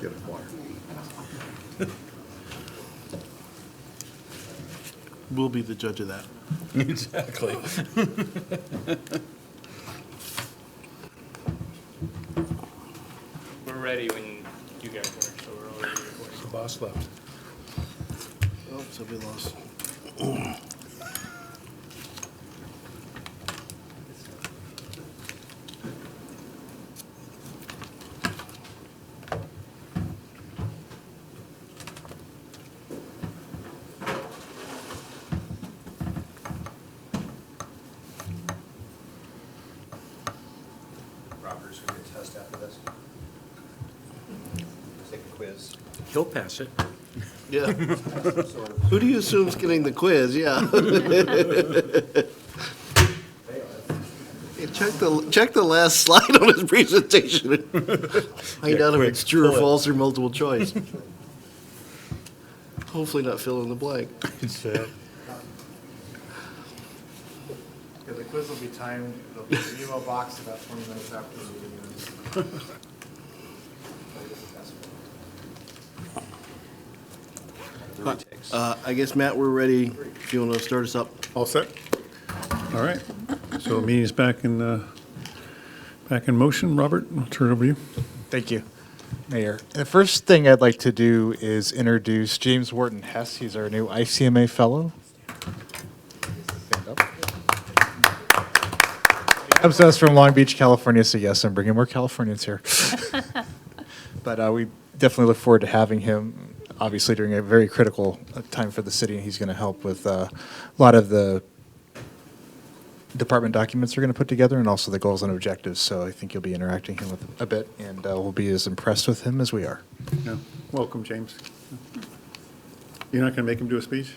Get water. We'll be the judge of that. Exactly. We're ready when you guys are, so we're already recording. The boss left. Oh, somebody lost. Robert's going to test after this. Let's take a quiz. He'll pass it. Yeah. Sort of. Who do you assume's getting the quiz? Yeah. Hey, check the last slide on his presentation. Find out if quick, it's true or pull it. false or multiple choice. Hopefully not fill in the blank. It's, Yeah, the quiz will be timed, it'll be in the email box about 20 minutes after the meeting ends. I guess, Matt, we're ready. If you want to start us up. All set? All right. So the meeting's back in motion. Robert, I'll turn it over to you. Thank you, Mayor. The first thing I'd like to do is introduce James Wharton Hess. He's our new ICMA Fellow. Stand up. Comes to us from Long Beach, California, so yes, I'm bringing more Californians here. But we definitely look forward to having him, obviously during a very critical time for the city, and he's going to help with a lot of the department documents we're going to put together and also the goals and objectives. So I think you'll be interacting with a bit, and we'll be as impressed with him as we are. Yeah. Welcome, James. You're not going to make him do a speech?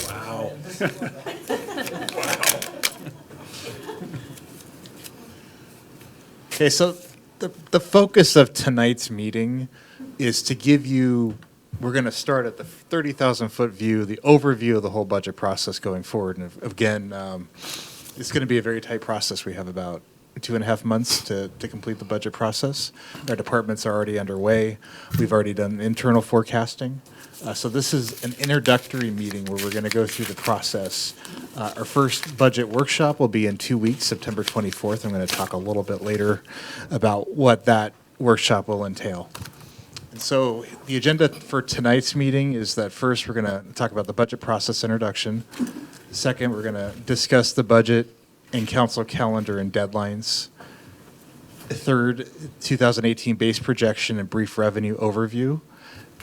wow. Okay, so the focus of tonight's meeting is to give you, we're going to start at the 30,000-foot view, the overview of the whole budget process going forward. And again, it's going to be a very tight process. We have about 2.5 months to complete the budget process. Our departments are already underway. We've already done internal forecasting. So this is an introductory meeting where we're going to go through the process. Our first budget workshop will be in 2 weeks, September 24th. I'm going to talk a little bit later about what that workshop will entail. And so the agenda for tonight's meeting is that first we're going to talk about the budget process introduction. Second, we're going to discuss the budget and council calendar and deadlines. Third, 2018 base projection and brief revenue overview.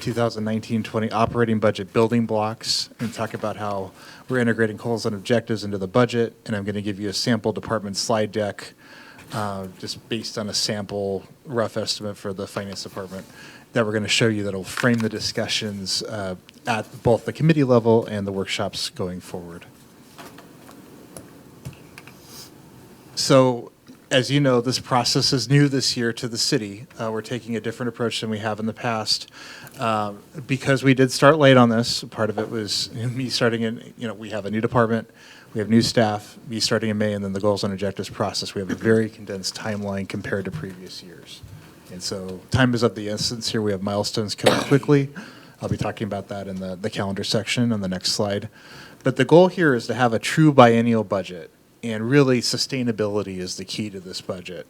2019-20 operating budget building blocks, and talk about how we're integrating goals and objectives into the budget. And I'm going to give you a sample department slide deck just based on a sample rough estimate for the finance department that we're going to show you that'll frame the discussions at both the committee level and the workshops going forward. So, as you know, this process is new this year to the city. We're taking a different approach than we have in the past. Because we did start late on this, part of it was me starting in, we have a new department, we have new staff, me starting in May, and then the goals and objectives process. We have a very condensed timeline compared to previous years. And so time is of the essence here. We have milestones coming quickly. I'll be talking about that in the calendar section on the next slide. But the goal here is to have a true biennial budget. And really, sustainability is the key to this budget.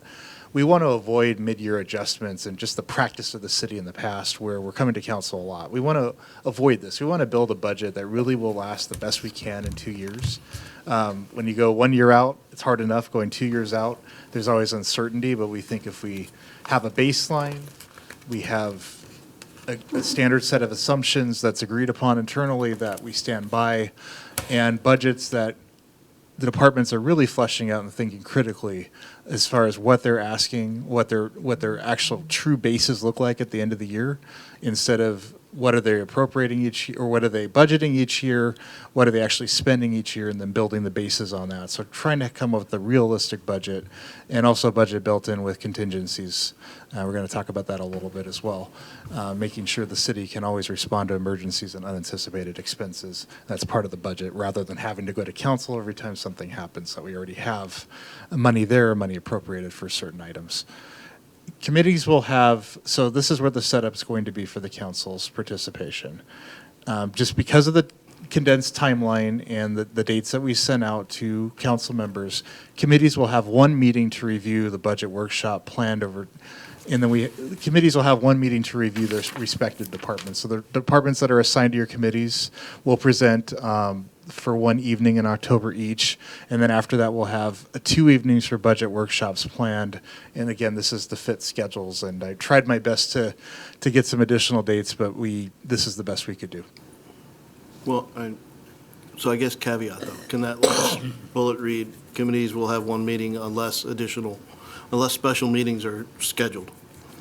We want to avoid mid-year adjustments and just the practice of the city in the past where we're coming to council a lot. We want to avoid this. We want to build a budget that really will last the best we can in 2 years. When you go 1 year out, it's hard enough. Going 2 years out, there's always uncertainty, but we think if we have a baseline, we have a standard set of assumptions that's agreed upon internally that we stand by, and budgets that the departments are really fleshing out and thinking critically as far as what they're asking, what their actual true bases look like at the end of the year, instead of what are they appropriating each year, or what are they budgeting each year, what are they actually spending each year, and then building the bases on that. So trying to come up with a realistic budget, and also a budget built in with contingencies. We're going to talk about that a little bit as well, making sure the city can always respond to emergencies and unanticipated expenses. That's part of the budget, rather than having to go to council every time something happens, that we already have money there, money appropriated for certain items. Committees will have, so this is where the setup's going to be for the council's participation. Just because of the condensed timeline and the dates that we sent out to council members, committees will have one meeting to review the budget workshop planned over, and then the committees will have one meeting to review their respective departments. So the departments that are assigned to your committees will present for one evening in October each, and then after that, we'll have 2 evenings for budget workshops planned. And again, this is the fit schedules, and I tried my best to get some additional dates, but this is the best we could do. Well, so I guess caveat though, can that last bullet read, committees will have one meeting unless special meetings are scheduled?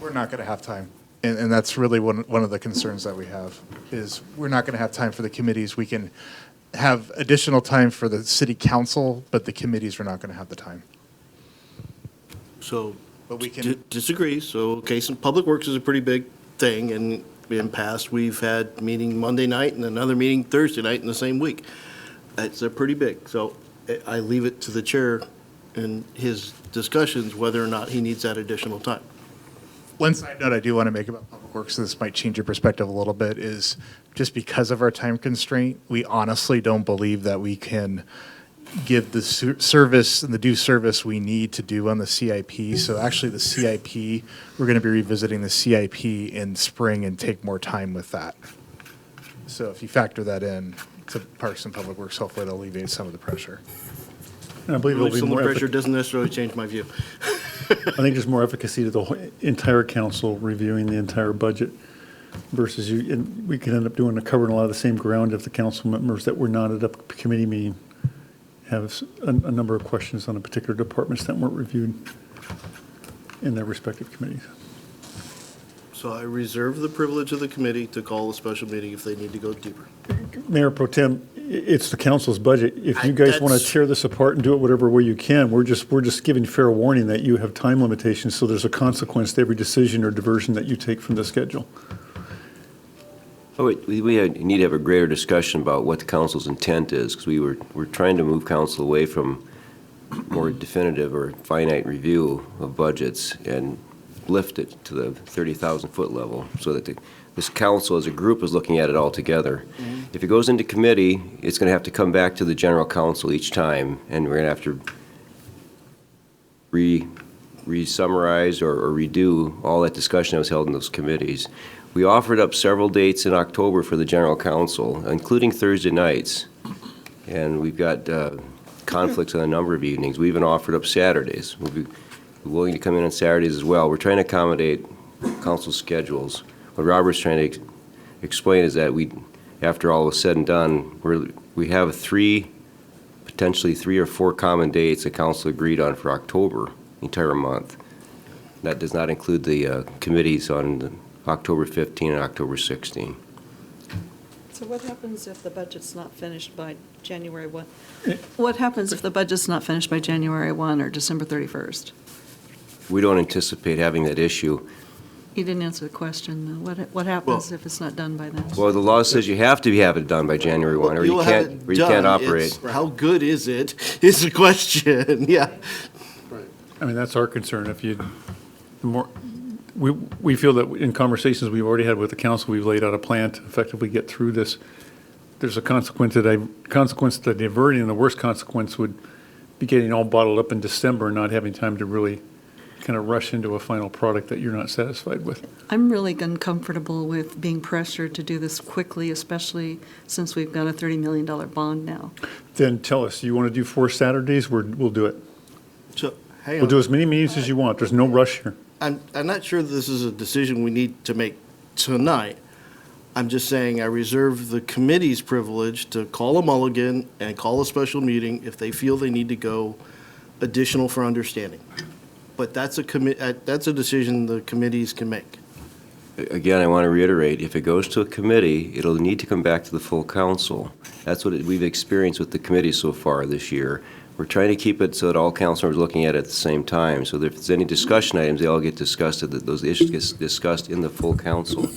We're not going to have time, and that's really one of the concerns that we have, is we're not going to have time for the committees. We can have additional time for the city council, but the committees are not going to have the time. So, But we can, disagree, so, okay, so Public Works is a pretty big thing, and in past, we've had meeting Monday night and another meeting Thursday night in the same week. It's pretty big, so I leave it to the chair and his discussions whether or not he needs that additional time. one side note I do want to make about Public Works, this might change your perspective a little bit, is just because of our time constraint, we honestly don't believe that we can give the service and the due service we need to do on the CIP. So actually the CIP, we're going to be revisiting the CIP in spring and take more time with that. So if you factor that in to Parks and Public Works, hopefully it'll alleviate some of the pressure. And I believe it'll be Some of more, the pressure doesn't necessarily change my view. I think there's more efficacy to the entire council reviewing the entire budget versus you, and we could end up covering a lot of the same ground if the council members that were not at a committee meeting have a number of questions on a particular departments that weren't reviewed in their respective committees. So I reserve the privilege of the committee to call a special meeting if they need to go deeper. Mayor Pro Tem, it's the council's budget. If you guys want to That's- tear this apart and do it whatever way you can, we're just giving fair warning that you have time limitations, so there's a consequence to every decision or diversion that you take from the schedule. Oh, we need to have a greater discussion about what the council's intent is, because we're trying to move council away from more definitive or finite review of budgets and lift it to the 30,000-foot level, so that this council as a group is looking at it all together. If it goes into committee, it's going to have to come back to the general council each time, and we're going to have to re-summarize or redo all that discussion that was held in those committees. We offered up several dates in October for the general council, including Thursday nights, and we've got conflicts on a number of evenings. We even offered up Saturdays. We'll be willing to come in on Saturdays as well. We're trying to accommodate council schedules. What Robert's trying to explain is that after all was said and done, we have potentially three or four common dates the council agreed on for October, the entire month. That does not include the committees on October 15 and October 16. So what happens if the budget's not finished by January 1? What happens if the budget's not finished by January 1 or December 31st? We don't anticipate having that issue. You didn't answer the question, though. What happens if it's not done by then? Well, the law says you have to have it done by January 1, or you You'll have can't, it or you can't done. operate. It's how good is it, is the question, yeah. I mean, that's our concern. If you, the more, we feel that in conversations we've already had with the council, we've laid out a plan to effectively get through this. There's a consequence to diverting, and the worst consequence would be getting all bottled up in December and not having time to really kind of rush into a final product that you're not satisfied with. I'm really uncomfortable with being pressured to do this quickly, especially since we've got a $30 million bond now. Then tell us, you want to do 4 Saturdays, we'll do it. So, hang We'll do on, as many meetings as you want. There's no rush here. I'm not sure this is a decision we need to make tonight. I'm just saying I reserve the committee's privilege to call a mulligan and call a special meeting if they feel they need to go additional for understanding. But that's a decision the committees can make. Again, I want to reiterate, if it goes to a committee, it'll need to come back to the full council. That's what we've experienced with the committee so far this year. We're trying to keep it so that all councilors are looking at it at the same time. So that if there's any discussion items, they all get discussed, that those issues get discussed in the full council.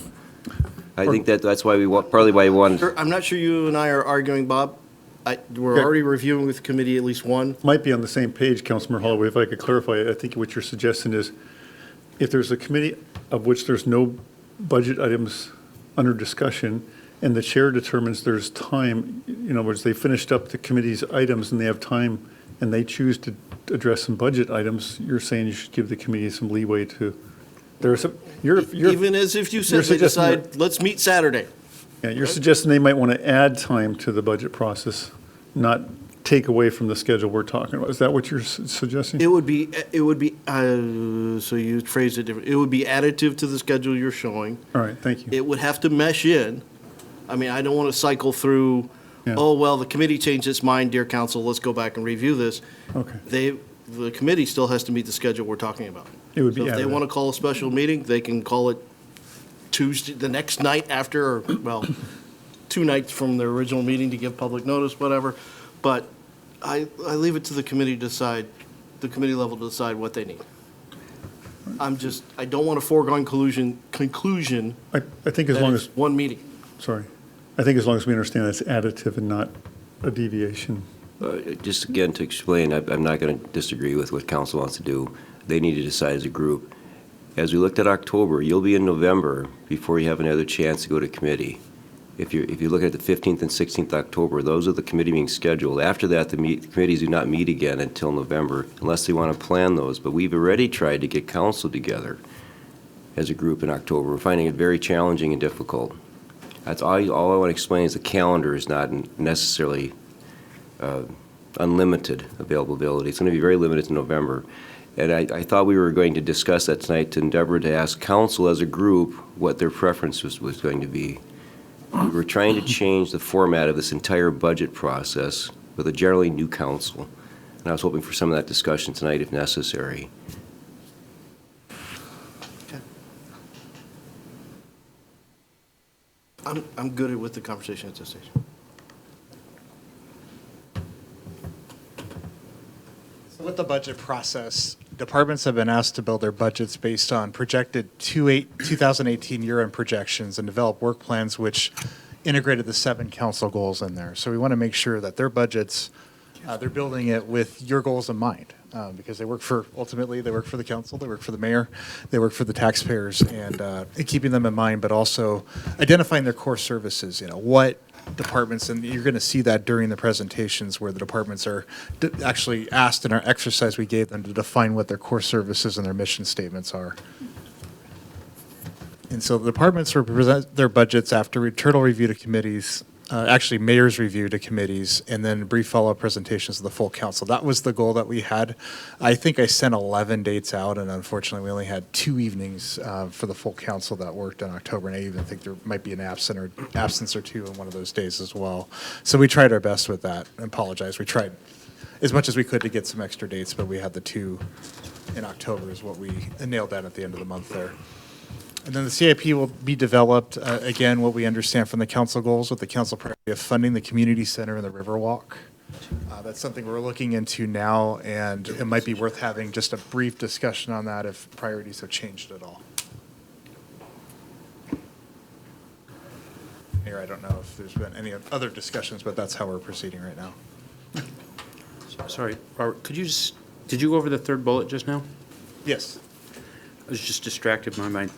I think that's why partly why we wanted. I'm not sure you and I are arguing, Bob. We're Okay. already reviewing with the committee at least one. Might be on the same page, Councilmember Holloway, if I could clarify, I think what you're suggesting is if there's a committee of which there's no budget items under discussion, and the chair determines there's time, in other words, they finished up the committee's items and they have time, and they choose to address some budget items, you're saying you should give the committee some leeway to, there's some, you're. Even as if you said you're they suggesting decide, let's meet Saturday. Yeah, you're suggesting they might want to add time to the budget process, not take away from the schedule we're talking about. Is that what you're suggesting? It would be, so you phrased it different. It would be additive to the schedule you're showing. All right, thank you. It would have to mesh in. I mean, I don't want to cycle through, Yeah. oh, well, the committee changed its mind, dear council, let's go back and review this. Okay. The committee still has to meet the schedule we're talking about. It would be So if they additive. want to call a special meeting, they can call it Tuesday, the next night after, or, well, 2 nights from their original meeting to give public notice, whatever. But I leave it to the committee to decide, the committee level to decide what they need. I don't want a foregone conclusion I think as that long it's as, one meeting. sorry, I think as long as we understand it's additive and not a deviation. Just again, to explain, I'm not going to disagree with what council wants to do. They need to decide as a group. As we looked at October, you'll be in November before you have another chance to go to committee. If you look at the 15th and 16th October, those are the committee meetings scheduled. After that, the committees do not meet again until November, unless they want to plan those. But we've already tried to get council together as a group in October. We're finding it very challenging and difficult. That's all I want to explain is the calendar is not necessarily unlimited availability. It's going to be very limited in November. And I thought we were going to discuss that tonight to endeavor to ask council as a group what their preference was going to be. We were trying to change the format of this entire budget process with a generally new council. And I was hoping for some of that discussion tonight if necessary. I'm good with the conversation at this stage. So with the budget process, departments have been asked to build their budgets based on projected 2018 year-end projections and develop work plans which integrated the 7 council goals in there. So we want to make sure that their budgets, they're building it with your goals in mind, because ultimately, they work for the council, they work for the mayor, they work for the taxpayers, and keeping them in mind, but also identifying their core services, what departments, and you're going to see that during the presentations where the departments are actually asked in our exercise we gave them to define what their core services and their mission statements are. And so the departments will present their budgets after internal review to committees, actually mayor's review to committees, and then brief follow-up presentations to the full council. That was the goal that we had. I think I sent 11 dates out, and unfortunately, we only had 2 evenings for the full council that worked in October, and I even think there might be an absence or 2 on one of those days as well. So we tried our best with that. I apologize. We tried as much as we could to get some extra dates, but we had the 2 in October is what we nailed down at the end of the month there. And then the CIP will be developed, again, what we understand from the council goals with the council priority of funding the community center and the Riverwalk. That's something we're looking into now, and it might be worth having just a brief discussion on that if priorities have changed at all. Mayor, I don't know if there's been any other discussions, but that's how we're proceeding right now. Sorry, Robert, did you go over the third bullet just now? Yes. I was just distracted by my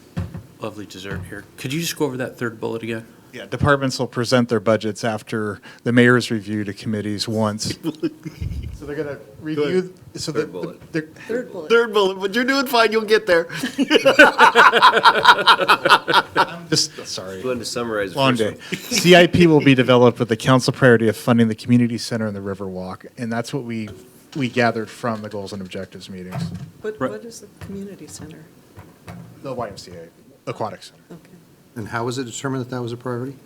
lovely dessert here. Could you just go over that third bullet again? Yeah, departments will present their budgets after the mayor's review to committees once. So they're going to review. So Third bullet. Third bullet. Third bullet, but you're doing fine, you'll get there. I'm just, sorry. Go ahead and summarize. the Long first day. one. CIP will be developed with the council priority of funding the community center and the Riverwalk, and that's what we gathered from the goals and objectives meetings. What Right. is the community center? The YMCA Aquatic Center. Okay. And how was it determined that that was a priority?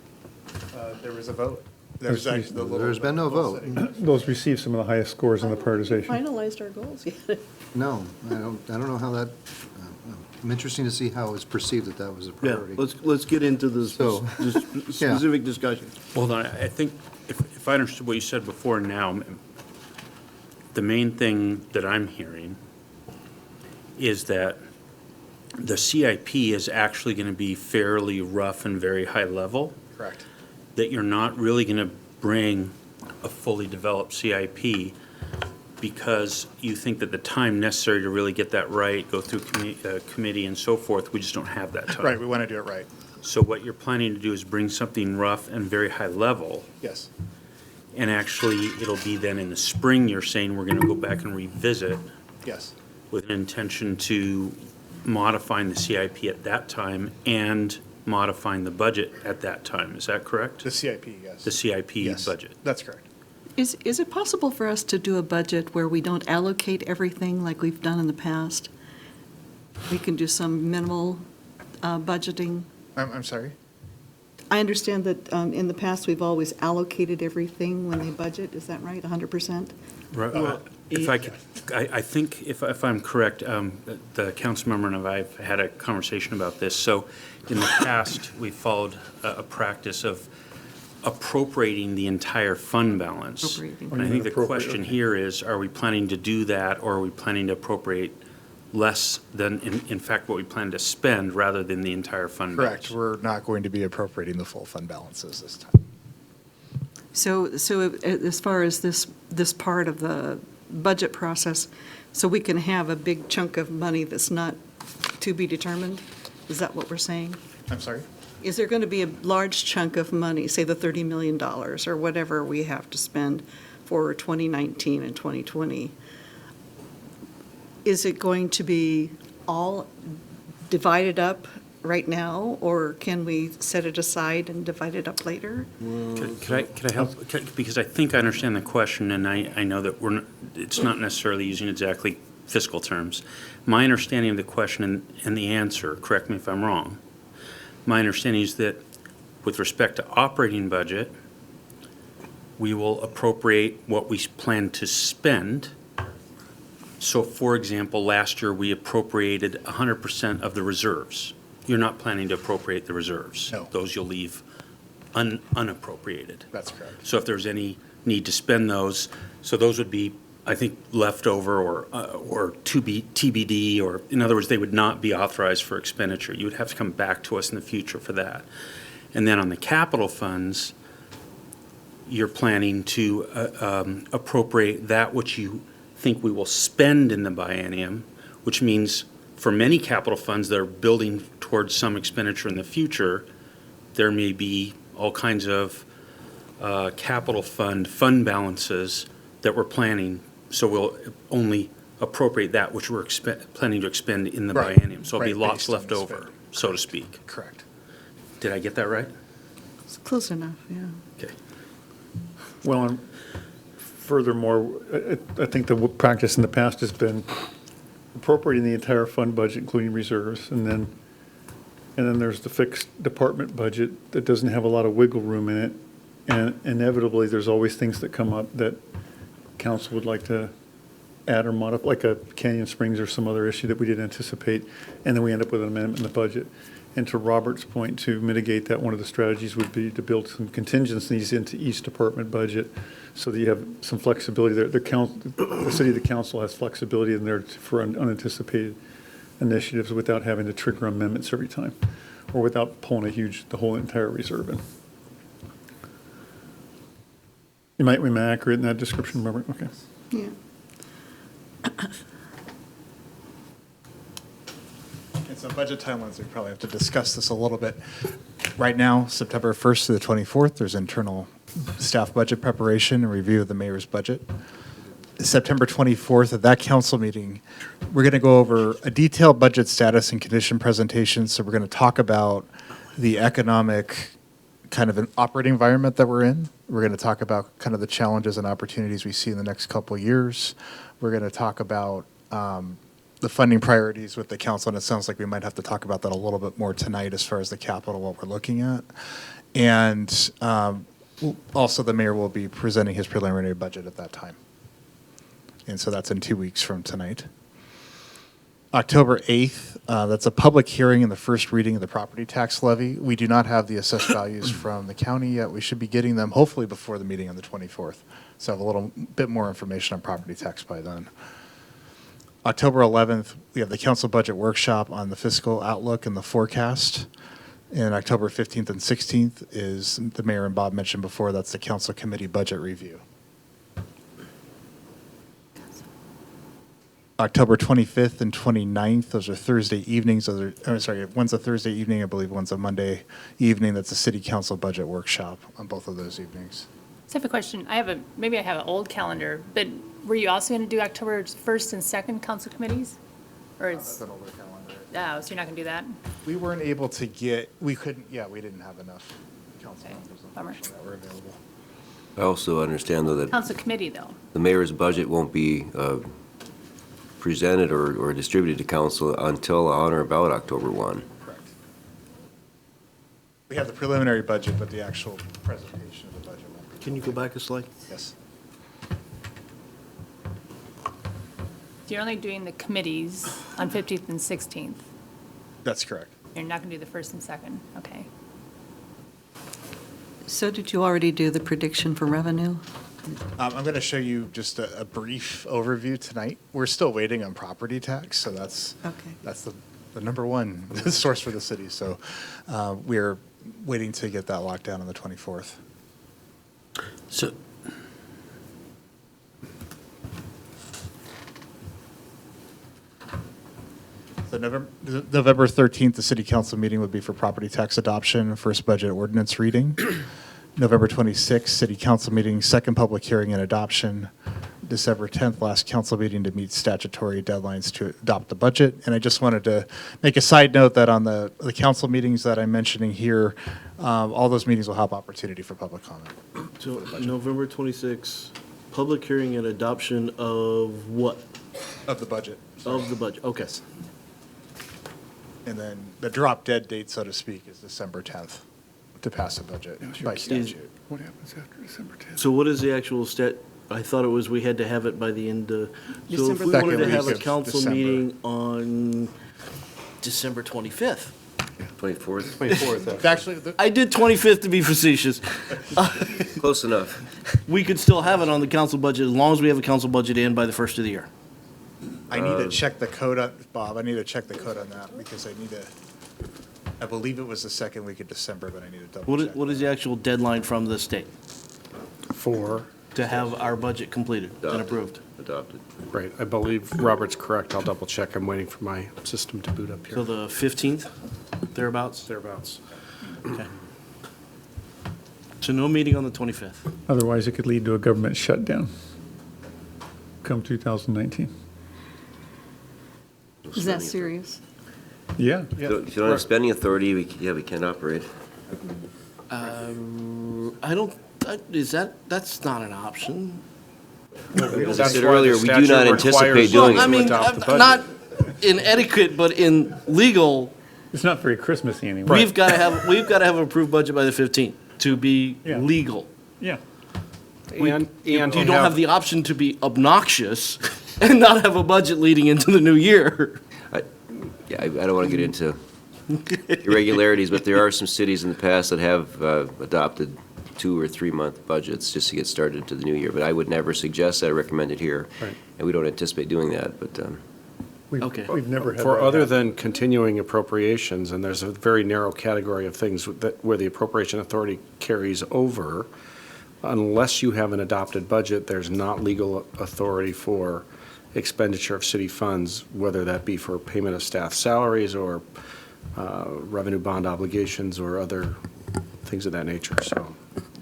There was a vote. There's actually the little. There's been no vote. Those received some of the highest scores in the prioritization. Finalized our goals yet. No, I don't know how that, I'm interested to see how it's perceived that that was a Yeah, priority. let's get into the So, specific discussion. Well, then, I think if I understood what you said before now, the main thing that I'm hearing is that the CIP is actually going to be fairly rough and very high level, Correct. that you're not really going to bring a fully developed CIP because you think that the time necessary to really get that right, go through committee and so forth, we just don't have that time. Right, we want to do it right. So what you're planning to do is bring something rough and very high level, Yes. and actually, it'll be then in the spring, you're saying we're gonna go back and revisit Yes. with an intention to modifying the CIP at that time and modifying the budget at that time. Is that correct? The CIP, yes. The CIP Yes, budget. that's correct. Is it possible for us to do a budget where we don't allocate everything like we've done in the past? We can do some minimal budgeting. I'm sorry? I understand that in the past, we've always allocated everything when they budget. Is that right, 100%? Right. If I could, I think if I'm correct, the council member and I have had a conversation about this. So in the past, we followed a practice of appropriating the entire fund balance. Appropriating. And I think the Appropriate, question okay. here is, are we planning to do that, or are we planning to appropriate less than, in fact, what we plan to spend, rather than the entire fund balance? Correct, we're not going to be appropriating the full fund balances this time. So as far as this part of the budget process, so we can have a big chunk of money that's not to be determined? Is that what we're saying? I'm sorry? Is there going to be a large chunk of money, say the $30 million or whatever we have to spend for 2019 and 2020? Is it going to be all divided up right now, or can we set it aside and divide it up later? Could I help? Because I think I understand the question, and I know that it's not necessarily using exactly fiscal terms. My understanding of the question and the answer, correct me if I'm wrong, my understanding is that with respect to operating budget, we will appropriate what we plan to spend. So, for example, last year, we appropriated 100% of the reserves. You're not planning to appropriate the reserves. No. Those you'll leave unappropriated. That's correct. So if there's any need to spend those, so those would be, I think, leftover or to be TBD, or in other words, they would not be authorized for expenditure. You would have to come back to us in the future for that. And then on the capital funds, you're planning to appropriate that which you think we will spend in the biennium, which means for many capital funds that are building towards some expenditure in the future, there may be all kinds of capital fund balances that we're planning, so we'll only appropriate that which we're planning to expend in the Right. biennium. So it'll be Right, lots based on left the over, spending. so to speak. Correct. Did I get that right? It's close enough, yeah. Okay. Well, and furthermore, I think the practice in the past has been appropriating the entire fund budget, including reserves, and then there's the fixed department budget that doesn't have a lot of wiggle room in it. And inevitably, there's always things that come up that council would like to add or modify, like a Canyon Springs or some other issue that we didn't anticipate, and then we end up with an amendment in the budget. And to Robert's point, to mitigate that, one of the strategies would be to build some contingencies into each department budget so that you have some flexibility there. The city, the council has flexibility in there for unanticipated initiatives without having to trigger amendments every time, or without pulling the whole entire reserve in. Am I accurate in that description, Robert? Okay. Yeah. And so budget timelines, we probably have to discuss this a little bit. Right now, September 1st to the 24th, there's internal staff budget preparation and review of the mayor's budget. September 24th, at that council meeting, we're going to go over a detailed budget status and condition presentation. So we're going to talk about the economic kind of an operating environment that we're in. We're going to talk about kind of the challenges and opportunities we see in the next couple of years. We're going to talk about the funding priorities with the council, and it sounds like we might have to talk about that a little bit more tonight as far as the capital, what we're looking at. And also, the mayor will be presenting his preliminary budget at that time. And so that's in 2 weeks from tonight. October 8th, that's a public hearing and the first reading of the property tax levy. We do not have the assessed values from the county yet. We should be getting them hopefully before the meeting on the 24th. So I have a little bit more information on property tax by then. October 11th, we have the council budget workshop on the fiscal outlook and the forecast. And October 15th and 16th is, the mayor and Bob mentioned before, that's the council committee budget review. October 25th and 29th, those are Thursday evenings. One's a Thursday evening, I believe one's a Monday evening. That's a city council budget workshop on both of those evenings. So I have a question. Maybe I have an old calendar, but were you also going to do October 1st and 2nd council committees? Or it's, an older calendar. oh, so you're not going to do that? We weren't able to we didn't have enough council Okay, members bummer. unfortunately, that were available. I also understand, though, that Council committee, though. the mayor's budget won't be presented or distributed to council until on or about October 1. Correct. We have the preliminary budget, but the actual presentation of the budget won't be. Can you go back a slide? Yes. So you're only doing the committees on 15th and 16th. That's correct. You're not going to do the 1st and 2nd, okay. So did you already do the prediction for revenue? I'm going to show you just a brief overview tonight. We're still waiting on property tax, so that's the number one source for the city. So we're waiting to get that locked down on the 24th. So, So November 13th, the city council meeting would be for property tax adoption, first budget ordinance reading. November 26th, city council meeting, second public hearing and adoption. December 10th, last council meeting to meet statutory deadlines to adopt the budget. And I just wanted to make a side note that on the council meetings that I'm mentioning here, all those meetings will have opportunity for public comment. So November 26th, public hearing and adoption of what? Of the budget. Of the budget, okay. And then the drop dead date, so to speak, is December 10th to pass a budget by statute. What happens after December 10th? So what is the actual I thought it was we had to have it by the end of, so if December we Second wanted to have a week of council December. meeting on December 25th. 24th? 24th. Actually, I did 25th to be facetious. Close enough. We could still have it on the council budget as long as we have a council budget in by the first of the year. I need to check the code on, Bob, I need to check the code on that because I believe it was the second week of December, but I need to double check. What is the actual deadline from the state to have our budget completed and approved? Adopted. Right, I believe Robert's correct. I'll double check. I'm waiting for my system to boot up So here. the 15th, thereabouts? Thereabouts. Okay. So no meeting on the 25th. Otherwise, it could lead to a government shutdown come 2019. Is that serious? Yeah. So if you don't have spending authority, we can't operate. That's not an option. As I said earlier, we do not anticipate doing Well, I it. mean, adopt the budget. not in etiquette, but in legal, It's not very Christmassy anymore. we've got to have an approved budget by the 15th to be Yeah. legal. Yeah. You don't have the option to be obnoxious and not have a budget leading into the new year. Yeah, I don't want to get into irregularities, but there are some cities in the past that have adopted 2 or 3 month budgets just to get started into the new year. But I would never suggest that. I recommend it here. Right. And we don't anticipate doing that, but Okay. We've never had For that other happen. than continuing appropriations, and there's a very narrow category of things where the appropriation authority carries over, unless you have an adopted budget, there's not legal authority for expenditure of city funds, whether that be for payment of staff salaries or revenue bond obligations or other things of that nature. So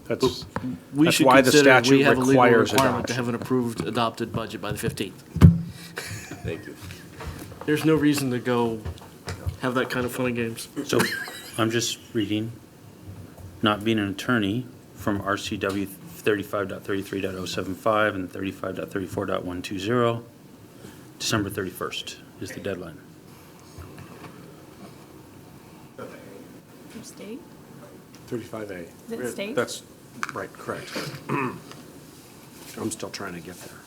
that's We That's should why the consider statute we have a legal requires requirement to adoption. have an approved, adopted budget by the 15th. thank you. There's no reason to go have that kind of fun and games. so I'm just reading, not being an attorney, from RCW 35.33.075 and 35.34.120, December 31st is the deadline. From state? 35A. Is it state? That's right, correct. I'm still trying to get there.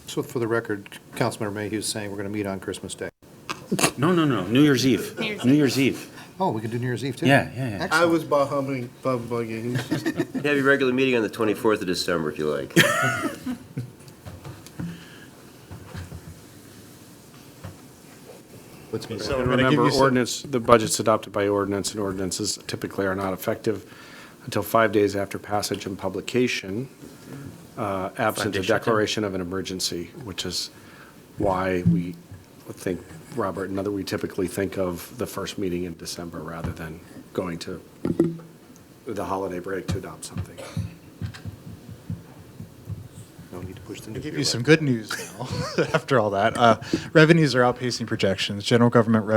So for the record, Councilmember Mayhew's saying we're going to meet on Christmas Day. No, New Year's Eve. New Year's New Year's Eve. Oh, we can do New Year's Eve too? Yeah. Excellent. I was bugging. Have your regular meeting on the 24th of December if you like. What's been- So And I'm gonna give remember, you some- ordinance, the budget's adopted by ordinance, and ordinances typically are not effective until 5 days after passage and publication, absent a days shutdown. declaration of an emergency, which is why we think, Robert, another, we typically think of the first meeting in December rather than going to the holiday break to adopt something. No need to push the I'll nuclear give you some button. good news now, after all that. Revenues are outpacing projections. General government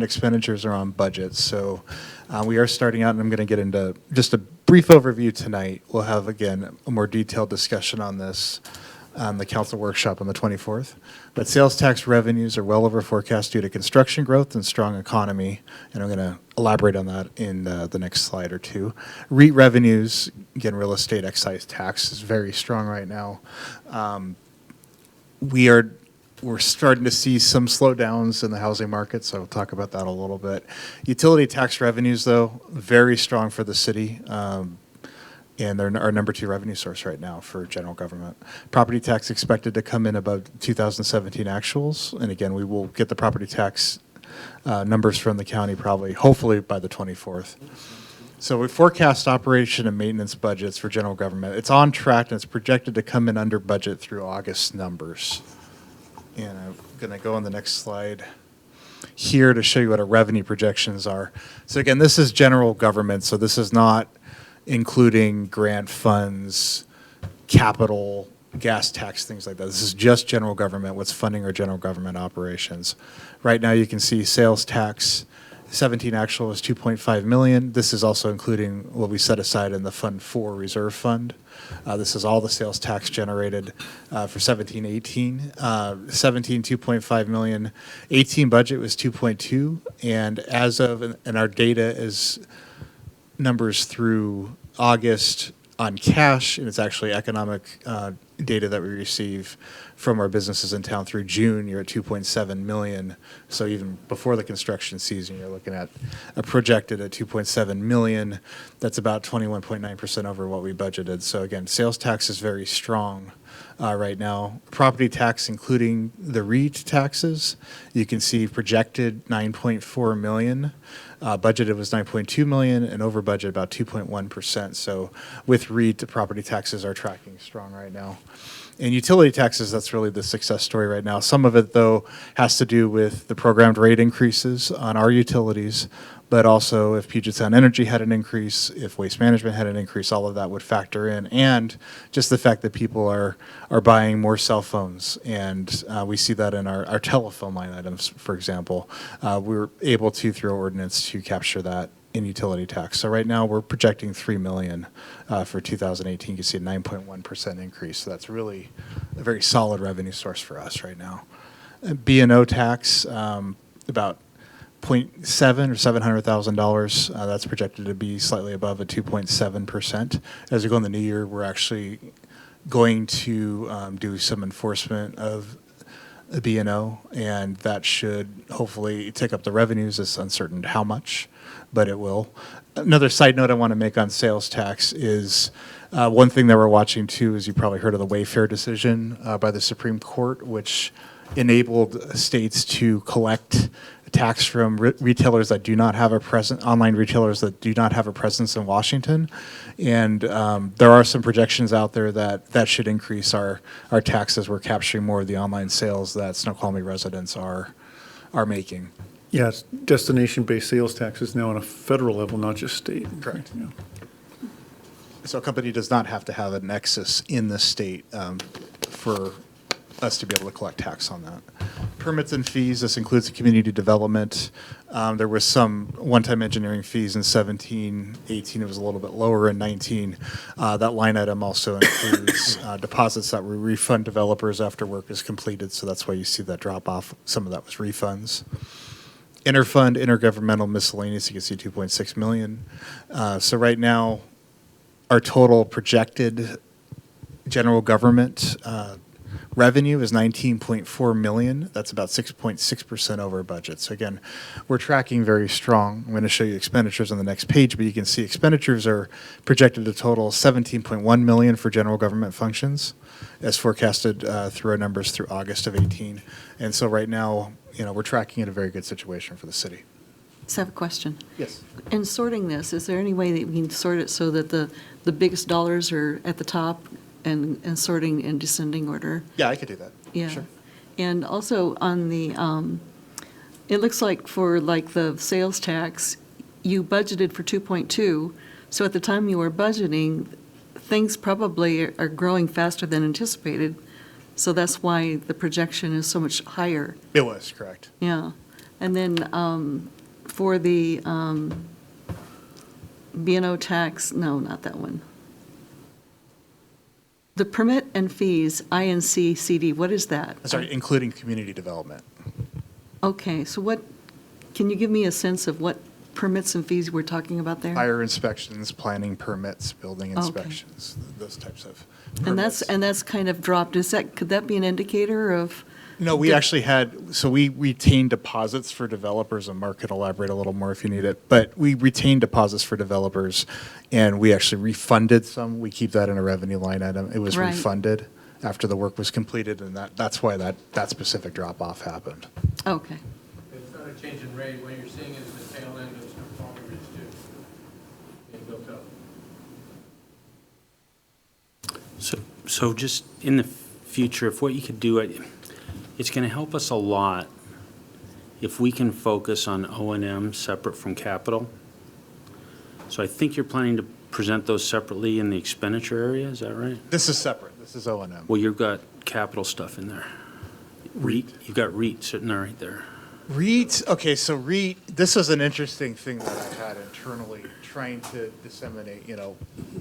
expenditures are on budget, so we are starting out, and I'm going to get into just a brief overview tonight. We'll have, again, a more detailed discussion on this on the council workshop on the 24th. But sales tax revenues are well over forecast due to construction growth and strong economy, and I'm going to elaborate on that in the next slide or two. REIT revenues, again, real estate excise tax is very strong right now. We're starting to see some slowdowns in the housing market, so I'll talk about that a little bit. Utility tax revenues, though, very strong for the city. And they're our number 2 revenue source right now for general government. Property tax expected to come in above 2017 actuals. And again, we will get the property tax numbers from the county probably, hopefully by the 24th. So we forecast operation and maintenance budgets for general government. It's on track and it's projected to come in under budget through August numbers. And I'm going to go on the next slide here to show you what our revenue projections are. So again, this is general government, so this is not including grant funds, capital, gas tax, things like that. This is just general government, what's funding our general government operations. Right now you can see sales tax, 17 actual is 2.5 million. This is also including what we set aside in the Fund 4 reserve fund. This is all the sales tax generated for 17-18. 17, 2.5 million. 18 budget was 2.2. And as of, and our data is numbers through August on cash, and it's actually economic data that we receive from our businesses in town through June. You're at 2.7 million. So even before the construction season, you're looking at a projected at 2.7 million. That's about 21.9% over what we budgeted. So again, sales tax is very strong right now. Property tax, including the REIT taxes, you can see projected 9.4 million. Budgeted was 9.2 million and over budget about 2.1%. So with REIT, the property taxes are tracking strong right now. And utility taxes, that's really the success story right now. Some of it, though, has to do with the programmed rate increases on our utilities, but also if Puget Sound Energy had an increase, if Waste Management had an increase, all of that would factor in. And just the fact that people are buying more cell phones. And we see that in our telephone line items, for example. We were able to, through ordinance, to capture that in utility tax. So right now we're projecting $3 million for 2018. You can see a 9.1% increase. So that's really a very solid revenue source for us right now. B&O tax, about 0.7 or $700,000. That's projected to be slightly above a 2.7%. As we go in the new year, we're actually going to do some enforcement of the B&O, and that should hopefully take up the revenues. It's uncertain how much, but it will. Another side note I want to make on sales tax is one thing that we're watching too is you probably heard of the Wayfair decision by the Supreme Court, which enabled states to collect tax from retailers that do not have a presence, online retailers that do not have a presence in Washington. And there are some projections out there that should increase our taxes. We're capturing more of the online sales that Snoqualmie residents are making. Yeah, it's destination-based sales taxes now on a federal level, not just state. Correct. Yeah. So a company does not have to have a nexus in the state for us to be able to collect tax on that. Permits and fees, this includes the community development. There was some one-time engineering fees in 17, 18, it was a little bit lower in 19. That line item also includes deposits that we refund developers after work is completed, so that's why you see that drop off. Some of that was refunds. Interfund, intergovernmental miscellaneous, you can see 2.6 million. So right now, our total projected general government revenue is 19.4 million. That's about 6.6% over budget. So again, we're tracking very strong. I'm going to show you expenditures on the next page, but you can see expenditures are projected to total 17.1 million for general government functions, as forecasted through our numbers through August of 18. And so right now, we're tracking in a very good situation for the city. So I have a question. Yes. In sorting this, is there any way that we can sort it so that the biggest dollars are at the top and sorting in descending order. Yeah, I could do that. Yeah. Sure. And also on the, it looks like for like the sales tax, you budgeted for 2.2. So at the time you were budgeting, things probably are growing faster than anticipated. So that's why the projection is so much higher. It was, correct. Yeah. And then for the B&O tax, no, not that one. The permit and fees, INC CD, what is that? Sorry, including community development. Okay, so what, can you give me a sense of what permits and fees we're talking about there? Fire inspections, planning permits, building Okay. inspections, those types of And permits. that's kind of dropped. Could that be an indicator of? No, we actually had, so we retained deposits for developers, and Mark could elaborate a little more if you need it, but we retained deposits for developers, and we actually refunded some. We keep that in a revenue line item. It was Right. refunded after the work was completed, and that's why that specific drop-off happened. Okay, It's not a change in rate, what you're seeing is the tail end of Snoqualmie Budget 2 being built up. So just in the future, if what you could do, it's going to help us a lot if we can focus on O&M separate from capital. So I think you're planning to present those separately in the expenditure area, is that right? This is separate. This is O&M. Well, you've got capital stuff in there. REIT, you've got REIT sitting there right there. REIT, okay, so REIT, this is an interesting thing that I've had internally, trying to disseminate,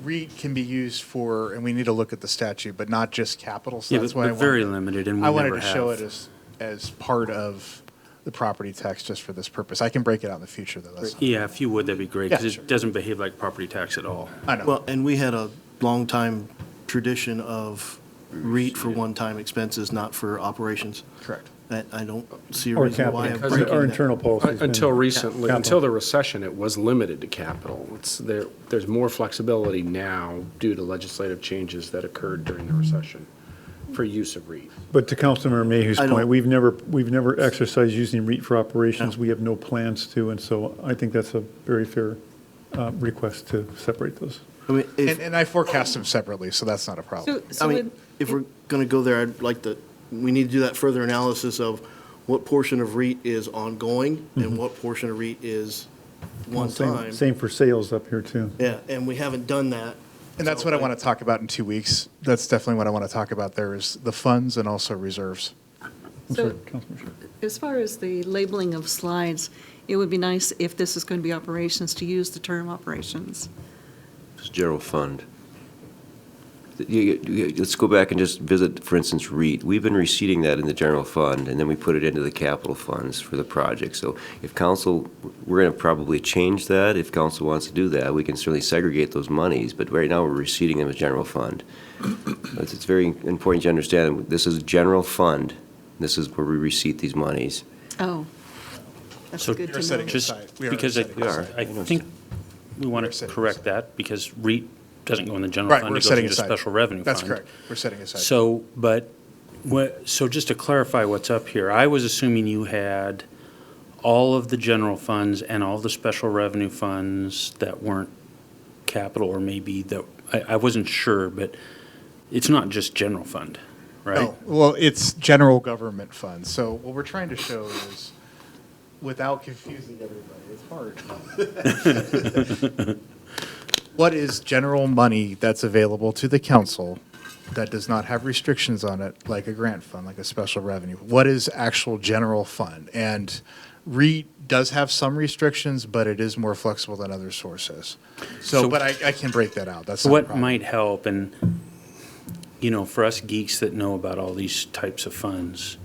REIT can be used for, and we need to look at the statute, but not just capital. So Yeah, that's but why very limited, and we I never wanted to show it have. as part of the property tax just for this purpose. I can break it out in the future, though. That's Yeah, if you would, that'd be great, because Yeah, it sure. doesn't behave like property tax at all. I know. Well, and we had a long time tradition of REIT for one-time expenses, not for operations. Correct. I don't see a Or reason why I'm capital. breaking Our that. internal policies. Until recently, Capital. until the recession, it was limited to capital. There's more flexibility now due to legislative changes that occurred during the recession for use of REIT. But to Councilmember Mayhew's I don't- point, we've never exercised using REIT for operations. No. We have no plans to, and so I think that's a very fair request to separate those. I mean, if, And I forecast them separately, so that's not a problem. so I mean, if we're going to go there, I'd like we need to do that further analysis of what portion of REIT is ongoing and what portion of REIT is one Same- time. Same for sales up here, too. Yeah, and we haven't done that. And that's what I want to talk about in 2 weeks. That's definitely what I want to talk about there is the funds and also reserves. I'm So- sorry, Councilman Scher. as far as the labeling of slides, it would be nice if this is going to be operations, to use the term operations. It's general fund. Let's go back and just visit, for instance, REIT. We've been receiving that in the general fund, and then we put it into the capital funds for the project. So if council, we're going to probably change that. If council wants to do that, we can certainly segregate those monies, but right now we're receiving them as general fund. It's very important to understand, this is general fund. This is where we receipt these monies. Oh, that's So good You're to setting know. it Just aside. We are because setting it aside. I think we want to setting it correct aside. that, because REIT doesn't go in the general Right, fund, we're it goes setting into aside. special revenue fund. That's correct. We're setting aside. So, so just to clarify what's up here, I was assuming you had all of the general funds and all the special revenue funds that weren't capital, or maybe that, I wasn't sure, but it's not just general fund, right? No, well, it's general government funds. So what we're trying to show is, without confusing everybody, it's hard. What is general money that's available to the council that does not have restrictions on it, like a grant fund, like a special revenue? What is actual general fund? And REIT does have some restrictions, but it is more flexible than other sources. So- But I can break that out. That's So not a what problem. might help, and, for us geeks that know about all these types of funds,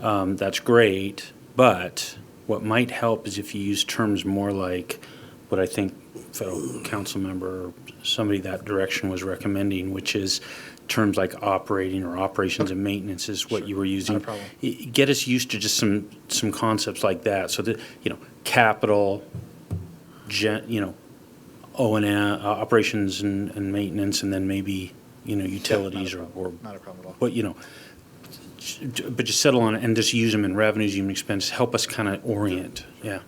that's great, but what might help is if you use terms more like what I think fellow council member, or somebody that direction was recommending, which is terms like operating or operations and maintenance is what you were using. problem. Get us used to just some concepts like that, so that, capital, O&M, operations and maintenance, and then maybe, utilities or Not a problem at all. but just settle on it and just use them in revenues, use them in expenses, help us kind of orient, yeah.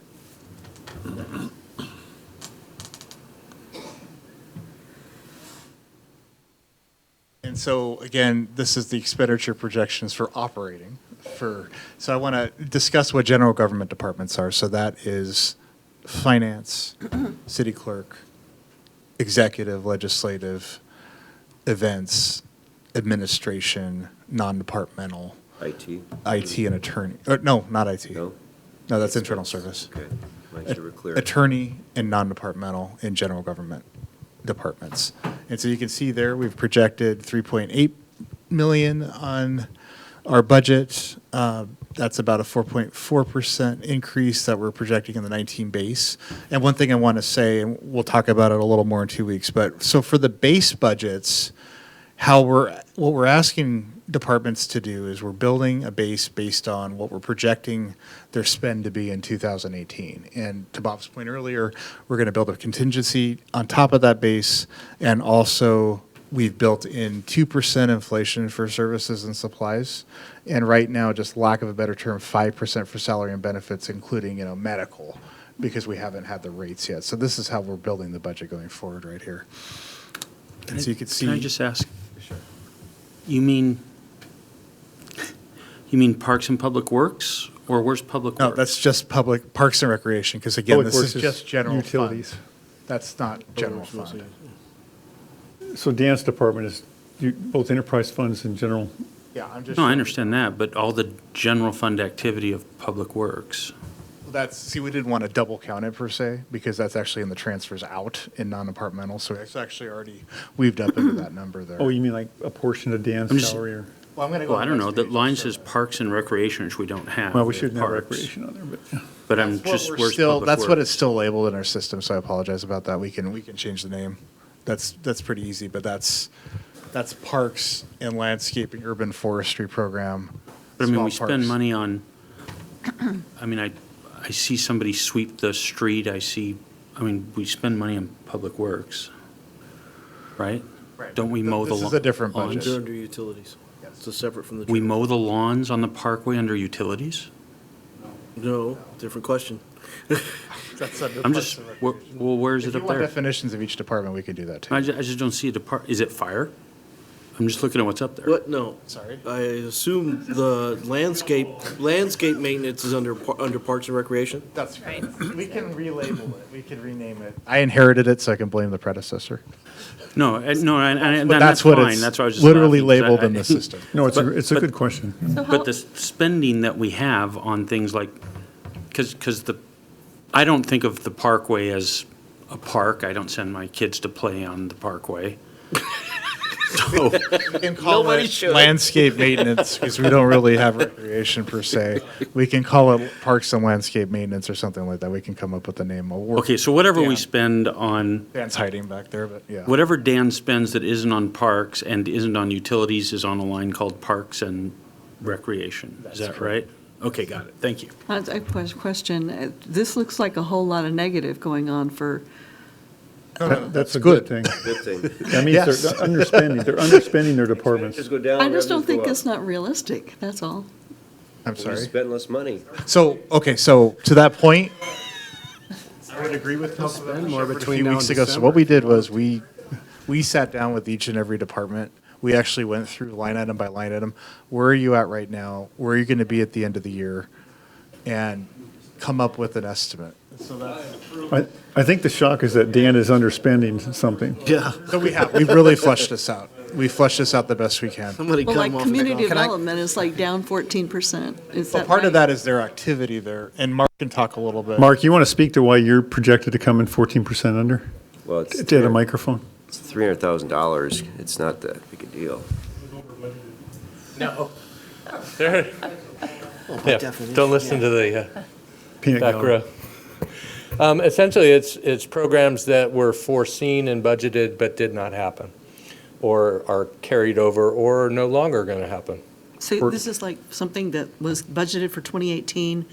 And so again, this is the expenditure projections for operating so I want to discuss what general government departments are. So that is finance, city clerk, executive, legislative, events, administration, non-departmental, IT? IT and attorney, no, not IT. No? No, that's internal service. Okay. Make sure we're clear. Attorney and non-departmental in general government departments. And so you can see there, we've projected 3.8 million on our budget. That's about a 4.4% increase that we're projecting in the 19 base. And one thing I want to say, and we'll talk about it a little more in 2 weeks, but so for the base budgets, what we're asking departments to do is we're building a base based on what we're projecting their spend to be in 2018. And to Bob's point earlier, we're going to build a contingency on top of that base, and also we've built in 2% inflation for services and supplies. And right now, just lack of a better term, 5% for salary and benefits, including, medical, because we haven't had the rates yet. So this is how we're building the budget going forward right here. And so you can see. Can I just ask? Sure. You mean Parks and Public Works, or where's Public Works? No, that's just public, Parks and Recreation, because again, Public this Works is just general utilities. fund. That's not general fund. So Dan's department is both enterprise funds and general. Yeah, I'm just. No, I understand that, but all the general fund activity of Public Works. We didn't want to double count it per se, because that's actually in the transfers out in non-departmental, so it's actually already weaved up into that number there. Oh, you mean like a portion of Dan's I'm just- salary or? Well, I'm going to go. Well, I to don't the know, next the page line and show says that. Parks and Recreation, which we don't have. Well, we have shouldn't have parks. recreation on there, but. But I'm That's what just, we're where's still- Public That's what it's Works? still labeled in our system, so I apologize about that. We can change the name. That's pretty easy, but that's Parks and Landscaping Urban Forestry Program. But I mean, small we spend parks. money on, I mean, I see somebody sweep the street, we spend money on Public Works, right? Right. Don't we mow the This is a different lawns? budget. They're under utilities. So separate from the. We general. mow the lawns on the parkway under utilities? No, different question. That's under I'm Parks just, and well, Recreation. where's If it you up want there? definitions of each department, we can do that too. I just don't see a is it fire? I'm just looking at what's up there. What, no. Sorry? I assume the landscape maintenance is under Parks and Recreation? That's Right. We can relabel it. We can rename it. I inherited it, so I can blame the predecessor. No, and But that's what fine, it's that's why I was just literally laughing, 'cause labeled I- in the system. No, it's But- a good question. But the spending that we have on things like, because I don't think of the parkway as a park. I don't send my kids to play on the parkway. So, We can call Nobody it should. landscape maintenance, because we don't really have recreation per se. We can call it Parks and Landscape Maintenance or something like that. We can come up with a name. okay, so whatever we Dan. spend on, Dan's hiding back there, but yeah. whatever Dan spends that isn't on parks and isn't on utilities is on a line called Parks and Recreation. Is that right? Okay, got it. Thank you. I have a question. This looks like a whole lot of negative going on for, That's a good thing. Good thing. That means Yes. they're underspending, they're underspending their departments. Just go down. I just don't revenues think go it's up. not realistic, that's all. I'm We sorry. spent less money. So to that point, I would agree with Councilmember more Shepherd a between few now weeks and ago. So December. what we did was we sat down with each and every department. We actually went through line item by line item. Where are you at right now? Where are you going to be at the end of the year? And come up with an estimate. I think the shock is that Dan is underspending something. Yeah. So we've really fleshed this out. We fleshed this out the best we can. Somebody Well, come like off. community development is like down 14%. Is But that part of right? that is their activity there, and Mark can talk a little bit. Mark, you want to speak to why you're projected to come in 14% under? Well, it's To the microphone. $300,000. It's not that big a deal. No. There, yeah, definition, don't listen to the Peanut back gallery. row. Essentially, it's programs that were foreseen and budgeted but did not happen, or are carried over, or are no longer going to happen. So this is like something that was budgeted for 2018,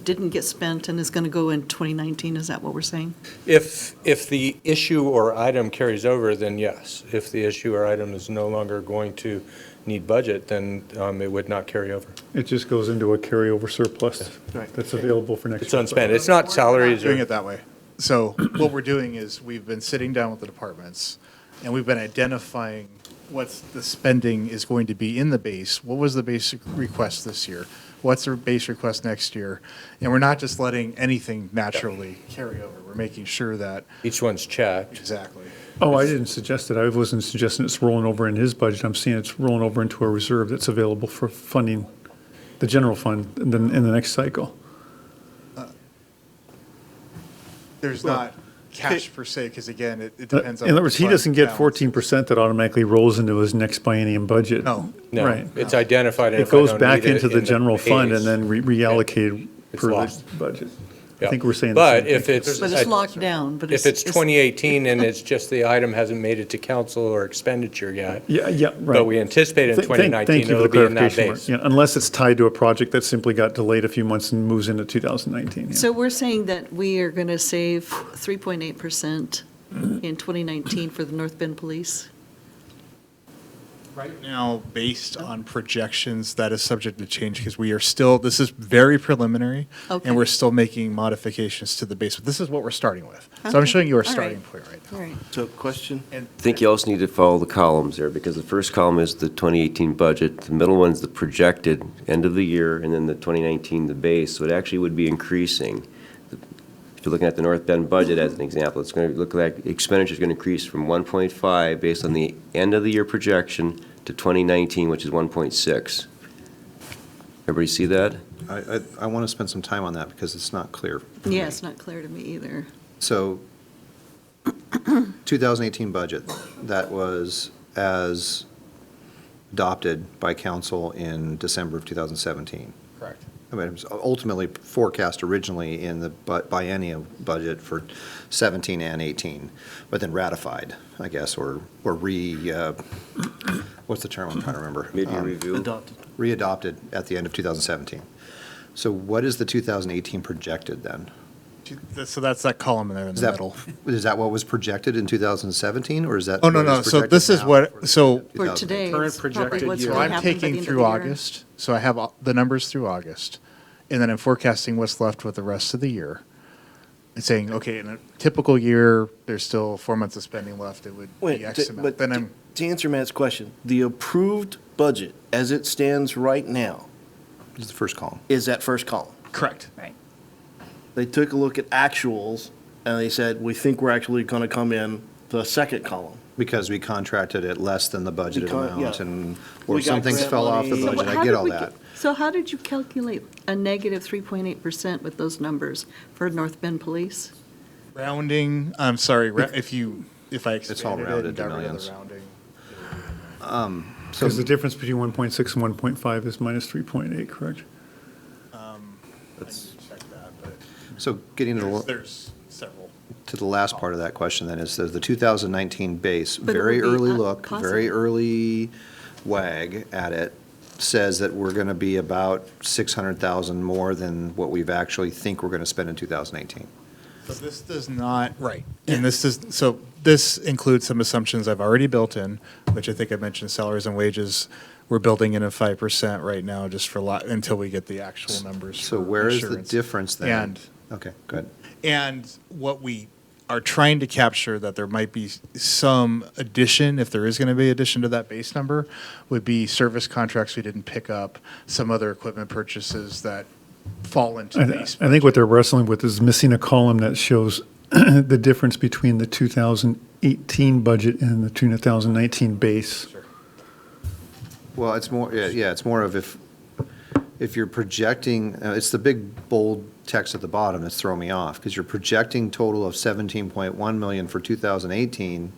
didn't get spent, and is going to go in 2019, is that what we're saying? If the issue or item carries over, then yes. If the issue or item is no longer going to need budget, then it would not carry over. It just goes into a carryover surplus that's available for next It's year. unspent. It's not salaries Doing or, it that way. So what we're doing is we've been sitting down with the departments, and we've been identifying what's the spending is going to be in the base. What was the basic request this year? What's the base request next year? And we're not just letting anything naturally carry over. We're making sure that, Each one's checked. exactly. Oh, I didn't suggest it. I wasn't suggesting it's rolling over in his budget. I'm saying it's rolling over into a reserve that's available for funding the general fund in the next cycle. There's not cash per se, because again, it depends on. In other words, he what doesn't get balance. 14% that automatically rolls into his next biennium budget. No. No, Right. it's identified. and It if I goes don't back need it into the in general fund base, and then reallocated It's per the lost. budget. I yeah. think we're saying the But same if thing. it's. But it's locked down, but If it's 2018 and it's just the item hasn't made it to council or expenditure yet, Yeah, right. but we anticipate in Thank you 2019 for the it'll be in that clarification, base. Mark. Yeah, unless it's tied to a project that simply got delayed a few months and moves into 2019. yeah. So we're saying that we are going to save 3.8% in 2019 for the North Bend Police? Right now, based on projections, that is subject to change because we are still, this is very preliminary. Okay. And we're still making modifications to the base, but this is what we're starting with. So I'm Okay. showing you our All right. starting point right now. All right. So question? I think you also need to follow the columns there, because the first column is the 2018 budget, the middle one's the projected end of the year, and then the 2019, the base, so it actually would be increasing. If you're looking at the North Bend budget as an example, it's going to look like expenditure's going to increase from 1.5 based on the end of the year projection to 2019, which is 1.6. Everybody see that? I want to spend some time on that because it's not clear. Yeah, it's not clear to me either. So, 2018 budget, that was as adopted by council in December of 2017. Correct. I mean, it was ultimately forecast originally in the biennial budget for 17 and 18, but then ratified, I guess, or what's the term I'm trying to remember? Mid-year review? Adopted. Readopted at the end of 2017. So what is the 2018 projected then? So that's that column in there in Is the that, middle. is that what was projected in 2017, or is that? Oh, no, what no, is so projected this is now what- for the so- For 2018? today, Current it's probably projected what's year. So going I'm to happen by the taking end of through the year. August, so I have the numbers through August, and then I'm forecasting what's left with the rest of the year. And saying, okay, in a typical year, there's still 4 months of spending left, it would Wait, be X amount. but Then I'm, to answer Matt's question, the approved budget as it stands right now Is the first column. is that first column. correct. Right. They took a look at actuals and they said, we think we're actually going to come in the second column. Because we contracted it less than the budgeted amount, yeah. and, We or got some things grant fell off the money. budget, How I get did all we that. So how did you calculate a negative 3.8% with those numbers for North Bend Police? Rounding, I'm sorry, if I all expanded it rounded and to got rid of millions. the rounding. Because the difference between 1.6 and 1.5 is minus 3.8, correct? I need to check that, but So getting there's several. to the last part of that question then is, the 2019 base, But it very would be early un- look, very possible. early wag at it, says that we're going to be about 600,000 more than what we've actually think we're going to spend in 2018. So this does not, right, and this includes some assumptions I've already built in, which I think I mentioned, salaries and wages. We're building in at 5% right now, just for until we get the actual numbers. So for where is the insurance. difference then? And, Okay, good. and what we are trying to capture, that there might be some addition, if there is going to be addition to that base number, would be service contracts we didn't pick up, some other equipment purchases that fall into I base. I think what they're wrestling with is missing a column that shows the difference between the 2018 budget and the 2019 base. Well, it's more, yeah, it's more of if you're projecting, it's the big bold text at the bottom that's throwing me off, because you're projecting total of 17.1 million for 2018,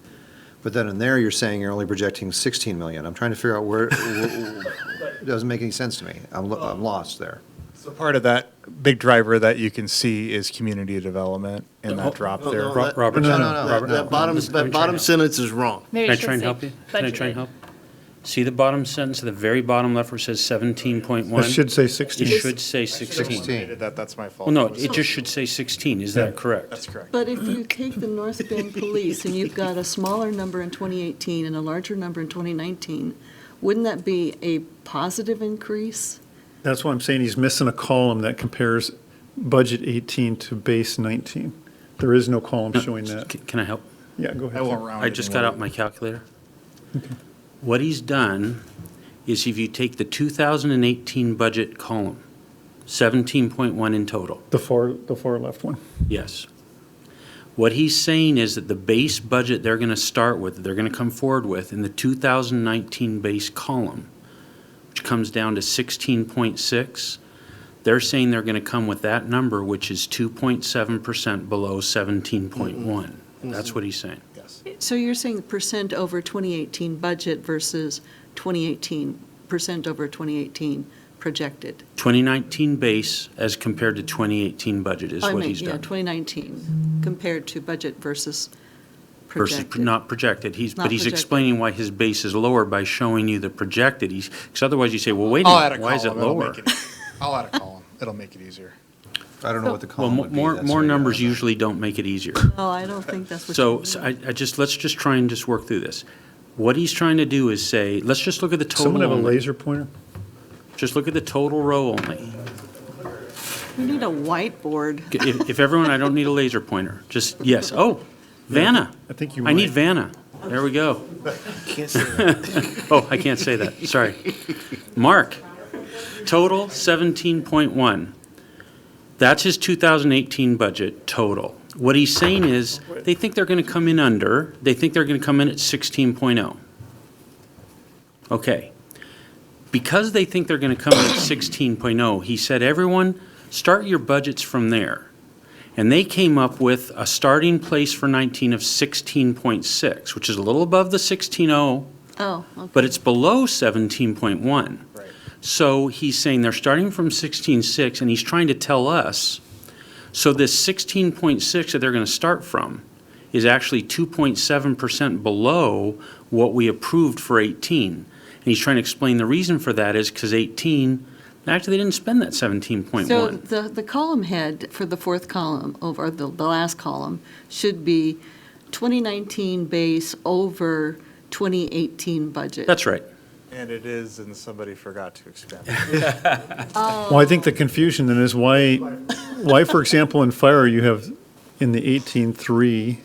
but then in there, you're saying you're only projecting 16 million. I'm trying to figure out where, it doesn't make any sense to me. I'm lost there. So part of that big driver that you can see is community development and that drop there. Robert, No, no, no. That bottom sentence is wrong. Maybe Can I it should try and say help you? Can I try and budgeted. help? See the bottom sentence, at the very bottom left where it says 17.1? It should say It 16. should say 16. 16. That's my fault. Well, no, it just should say 16, is that correct? That's correct. But if you take the North Bend Police and you've got a smaller number in 2018 and a larger number in 2019, wouldn't that be a positive increase? That's why I'm saying he's missing a column that compares budget 18 to base 19. There is no column showing that. Can I help? Yeah, go I ahead. won't round I it just in got one. out my calculator. What he's done is if you take the 2018 budget column, 17.1 in total, The far left one. yes. What he's saying is that the base budget they're going to start with, they're going to come forward with in the 2019 base column, which comes down to 16.6, they're saying they're going to come with that number, which is 2.7% below 17.1. That's what he's saying. So you're saying percent over 2018 budget versus 2018, percent over 2018 projected? 2019 base as compared to 2018 budget is I what mean, he's yeah, done. 2019 compared to budget versus Versus projected. not projected. Not But he's projected. explaining why his base is lower by showing you the projected. Because otherwise you say, well, wait a I'll add a minute, why is it column, it'll lower? make it- I'll add a column, it'll make it easier. I don't know what the Well, column would be. more that's more what- numbers usually don't make it easier. Oh, I don't think that's what So you so mean. let's just try and just work through this. What he's trying to do is say, let's just look at the Someone total have a only. laser pointer? Just look at the total row only. We need a whiteboard. If everyone, I don't need a laser pointer, just, yes, oh, Vanna. I think you I need might. Vanna. There we go. Can't say that. Oh, I can't say that, sorry. Mark, total 17.1. That's his 2018 budget total. What he's saying is, they think they're going to come in under, they think they're going to come in at 16.0. Okay. Because they think they're going to come in at 16.0, he said, everyone, start your budgets from there. And they came up with a starting place for 19 of 16.6, which is a little above the 16.0, Oh, okay. but it's below 17.1. Right. So he's saying they're starting from 16.6, and he's trying to tell us, so this 16.6 that they're going to start from is actually 2.7% below what we approved for 18. And he's trying to explain the reason for that is because 18, actually, they didn't spend that 17.1. So the column head for the fourth column, over the last column, should be 2019 base over 2018 budget. That's right. And it is, and somebody forgot to expand. Well, I think the confusion then is why, for example, in fire, you have in the 18.3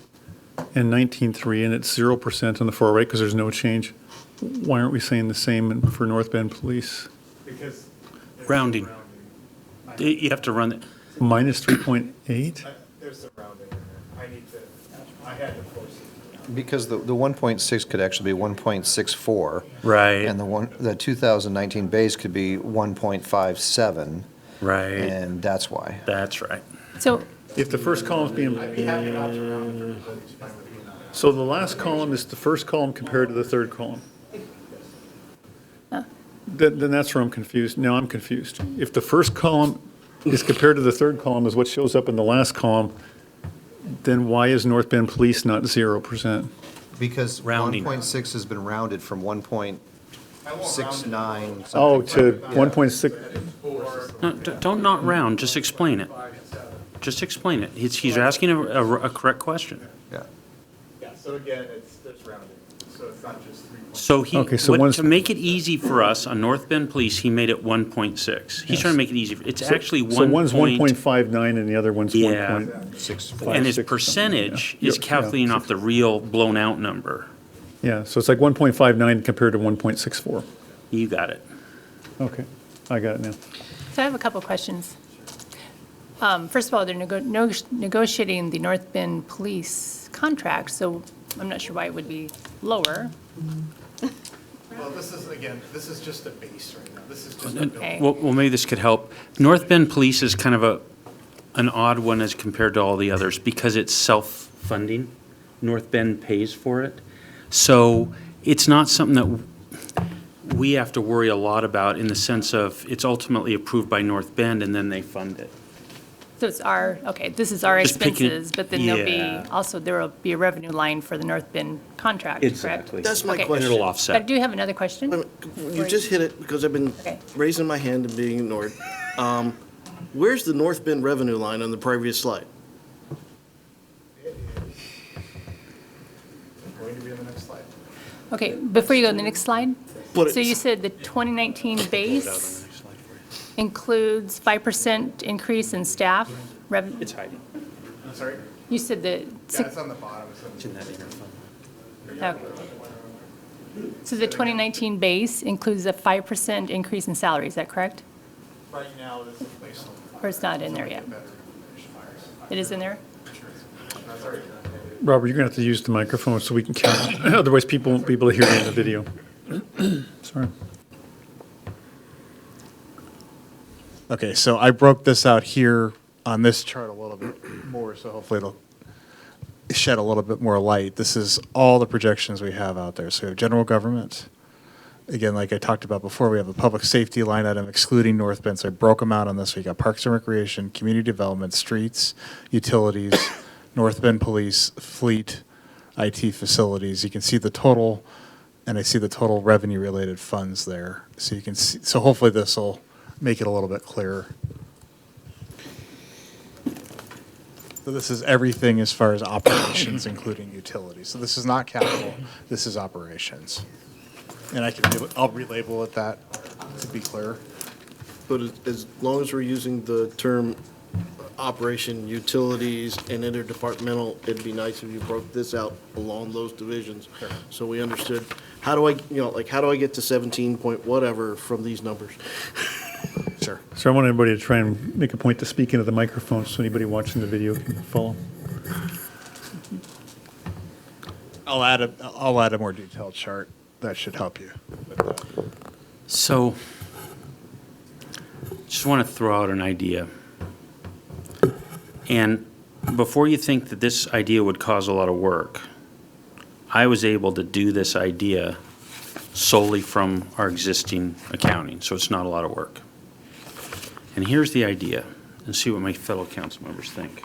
and 19.3, and it's 0% on the far right because there's no change. Why aren't we saying the same for North Bend Police? Because. Rounding. You have to run it. Minus 3.8? There's some rounding in there. I had to force it. Because the 1.6 could actually be 1.64. Right. And the 2019 base could be 1.57, Right. and that's why. That's right. So, If the first column's being, so the last column is the first column compared to the third column. Then that's where I'm confused. Now I'm confused. If the first column is compared to the third column is what shows up in the last column, then why is North Bend Police not 0%? Because Rounding. 1.6 has been rounded from 1.69. Oh, to Yeah. 1.6, No, don't not round, just explain it. Just explain it. He's asking a correct question. Yeah. Yeah, so again, there's rounding, so it's not just 3. So Okay, so one's- to make it easy for us on North Bend Police, he made it 1.6. He's trying to make it easy. It's actually so one's 1. 1.59 and the other one's Yeah. 6.4. And his 6 or something, percentage yeah. is Yeah, calculating off the real blown out number. Yeah, so it's like 1.59 compared to 1.64. You got it. Okay, I got it now. so I have a couple questions. First of all, they're negotiating the North Bend Police contract, so I'm not sure why it would be lower. Well, this is just a base right now. This is just Okay. Well, maybe this could help. North Bend Police is kind of an odd one as compared to all the others because it's self-funding. North Bend pays for it. So it's not something that we have to worry a lot about in the sense of it's ultimately approved by North Bend and then they fund it. So it's this is our Just picking- expenses, but then there'll yeah. be, also there will be a revenue line for the North Bend contract, correct? That's my Okay. And question. it'll But I offset. do have another question. You just hit it because I've been Okay. raising my hand and being ignored. Where's the North Bend revenue line on the previous slide? going to be on the next slide. Okay, before you go to the next slide. But So you it's- said the 2019 base includes 5% increase in staff revenue? It's hiding. I'm sorry? You said that, Yeah, it's on the bottom. It's in that inner fund. okay. So the 2019 base includes a 5% increase in salary, is that correct? Right now, this is baseline. Or it's not in there yet? It is in there? Robert, you're going to have to use the microphone so we can count. Otherwise, people won't be able to hear you in the video. Sorry. Okay, so I broke this out here on this chart a little bit more, so hopefully it'll shed a little bit more light. This is all the projections we have out there. So we have general government. Again, like I talked about before, we have a public safety line item excluding North Bend, so I broke them out on this. We got Parks and Recreation, Community Development, Streets, Utilities, North Bend Police, Fleet, IT Facilities. You can see the total, and I see the total revenue-related funds there. So you can see, so hopefully this will make it a little bit clearer. So this is everything as far as operations, including utilities. So this is not capital, this is operations. And I'll relabel it that to be clear. But as long as we're using the term operation, utilities, and interdepartmental, it'd be nice if you broke this out along those divisions. Sure. So we understood, how do I get to 17 point whatever from these numbers? Sure. So I want everybody to try and make a point to speak into the microphone so anybody watching the video can follow. I'll add a more detailed chart. That should help you with that. So, just want to throw out an idea. And before you think that this idea would cause a lot of work, I was able to do this idea solely from our existing accounting, so it's not a lot of work. And here's the idea, and see what my fellow council members think.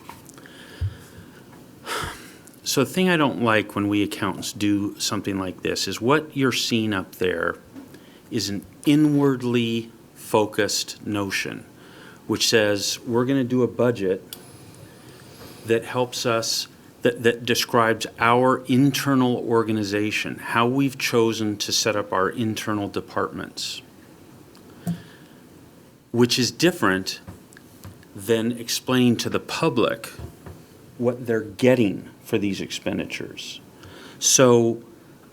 So the thing I don't like when we accountants do something like this is what you're seeing up there is an inwardly focused notion, which says we're going to do a budget that helps us, that describes our internal organization, how we've chosen to set up our internal departments, which is different than explaining to the public what they're getting for these expenditures. So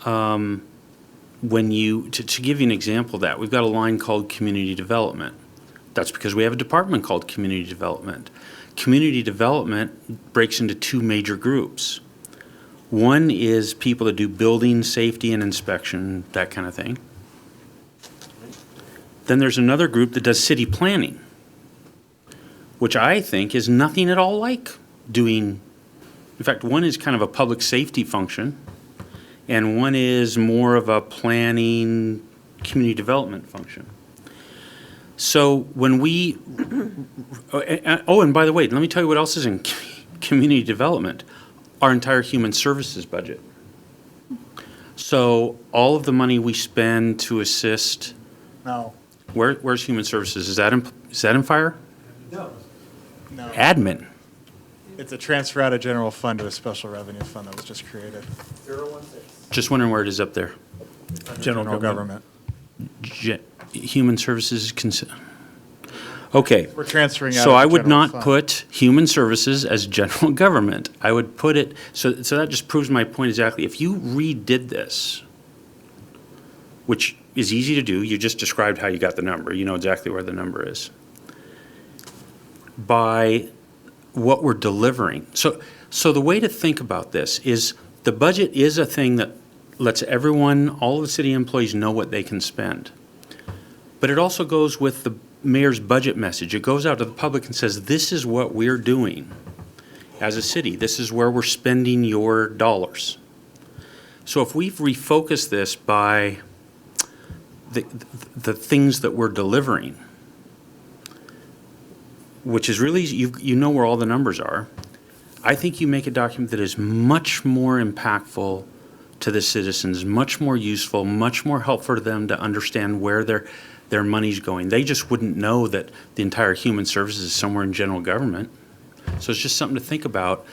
when you, to give you an example of that, we've got a line called community development. That's because we have a department called community development. Community development breaks into two major groups. One is people that do building safety and inspection, that kind of thing. Then there's another group that does city planning, which I think is nothing at all like doing. In fact, one is kind of a public safety function, and one is more of a planning, community development function. So when we, oh, and by the way, let me tell you what else is in community development, our entire human services budget. So all of the money we spend to assist, No. where's human services? Is that in fire? No. Admin. It's a transfer out of general fund to a special revenue fund that was just created. Just wondering where it is up there. General government. Human services, okay. We're transferring out So of I the would general not fund. put human services as general government. I would put it, so that just proves my point exactly. If you redid this, which is easy to do, you just described how you got the number. You know exactly where the number is. By what we're delivering. So the way to think about this is the budget is a thing that lets everyone, all of the city employees know what they can spend. But it also goes with the mayor's budget message. It goes out to the public and says, this is what we're doing as a city. This is where we're spending your dollars. So if we've refocused this by the things that we're delivering, which is really, you know where all the numbers are, I think you make a document that is much more impactful to the citizens, much more useful, much more helpful for them to understand where their money's going. They just wouldn't know that the entire human services is somewhere in general government. So it's just something to think about,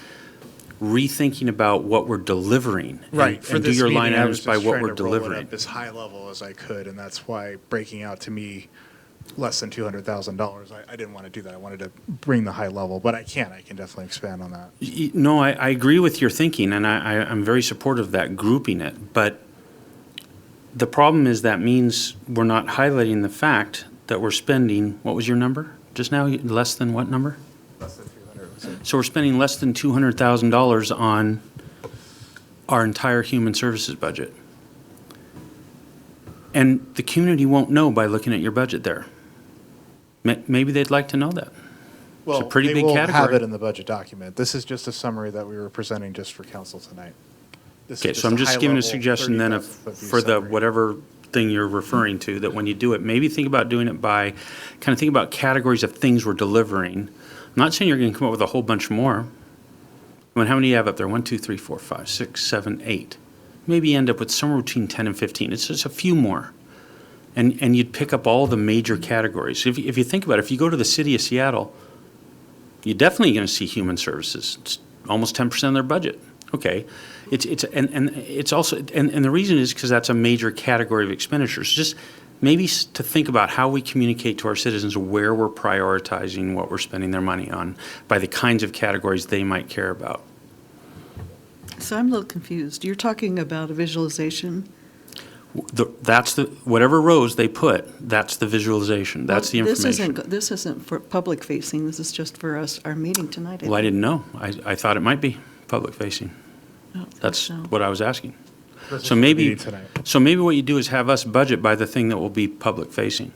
rethinking about what we're delivering. Right. And do your line items by what we're It delivering. up as high level as I could, and that's why breaking out to me less than $200,000. I didn't want to do that. I wanted to bring the high level, but I can definitely expand on that. No, I agree with your thinking, and I'm very supportive of that, grouping it. But the problem is that means we're not highlighting the fact that we're spending, what was your number just now? Less than what number? Less than 200, was it? So we're spending less than $200,000 on our entire human services budget. And the community won't know by looking at your budget there. Maybe they'd like to know that. Well, pretty big They will have category. it in the budget document. This is just a summary that we were presenting just for council tonight. This is Okay, so a I'm just giving a high-level suggestion then of, 30,000 foot for the, summary. whatever thing you're referring to, that when you do it, maybe think about doing it by, kind of think about categories of things we're delivering. I'm not saying you're gonna come up with a whole bunch more. I mean, how many do you have up there? 1, 2, 3, 4, 5, 6, 7, 8. Maybe you end up with somewhere between 10 and 15. It's just a few more. And you'd pick up all the major categories. If you think about it, if you go to the city of Seattle, you're definitely gonna see human services. It's almost 10% of their budget. Okay, it's also, and the reason is because that's a major category of expenditures. Just maybe to think about how we communicate to our citizens where we're prioritizing what we're spending their money on by the kinds of categories they might care about. So I'm a little confused. You're talking about a visualization? That's whatever rows they put, that's the visualization, that's the Well, information. This isn't for public facing, this is just for us, our meeting tonight. Well, I didn't know. I thought it might be public facing. I don't think That's so. what I was asking. This is So the maybe, meeting tonight. so maybe what you do is have us budget by the thing that will be public facing.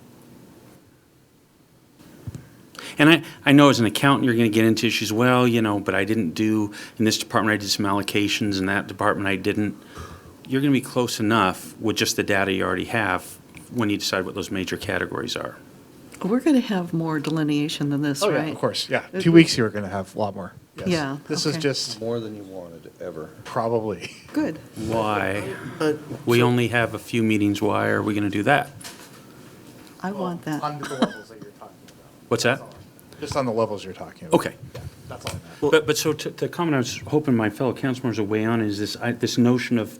And I know as an accountant, you're going to get into issues, well, but I didn't do, in this department, I did some allocations, in that department, I didn't. You're going to be close enough with just the data you already have when you decide what those major categories are. We're going to have more delineation than this, Oh, right? yeah, of course, yeah. 2 weeks, you were going to have a lot more. Yes. Yeah, This is okay. just More than you wanted, ever. probably. Good. Why? But We only have a few meetings, why are we going to do that? I want that. On the levels that you're talking about. What's that? Just on the levels you're talking about. Okay. Yeah, that's all I meant. But so to comment, I was hoping my fellow council members will weigh on is this notion of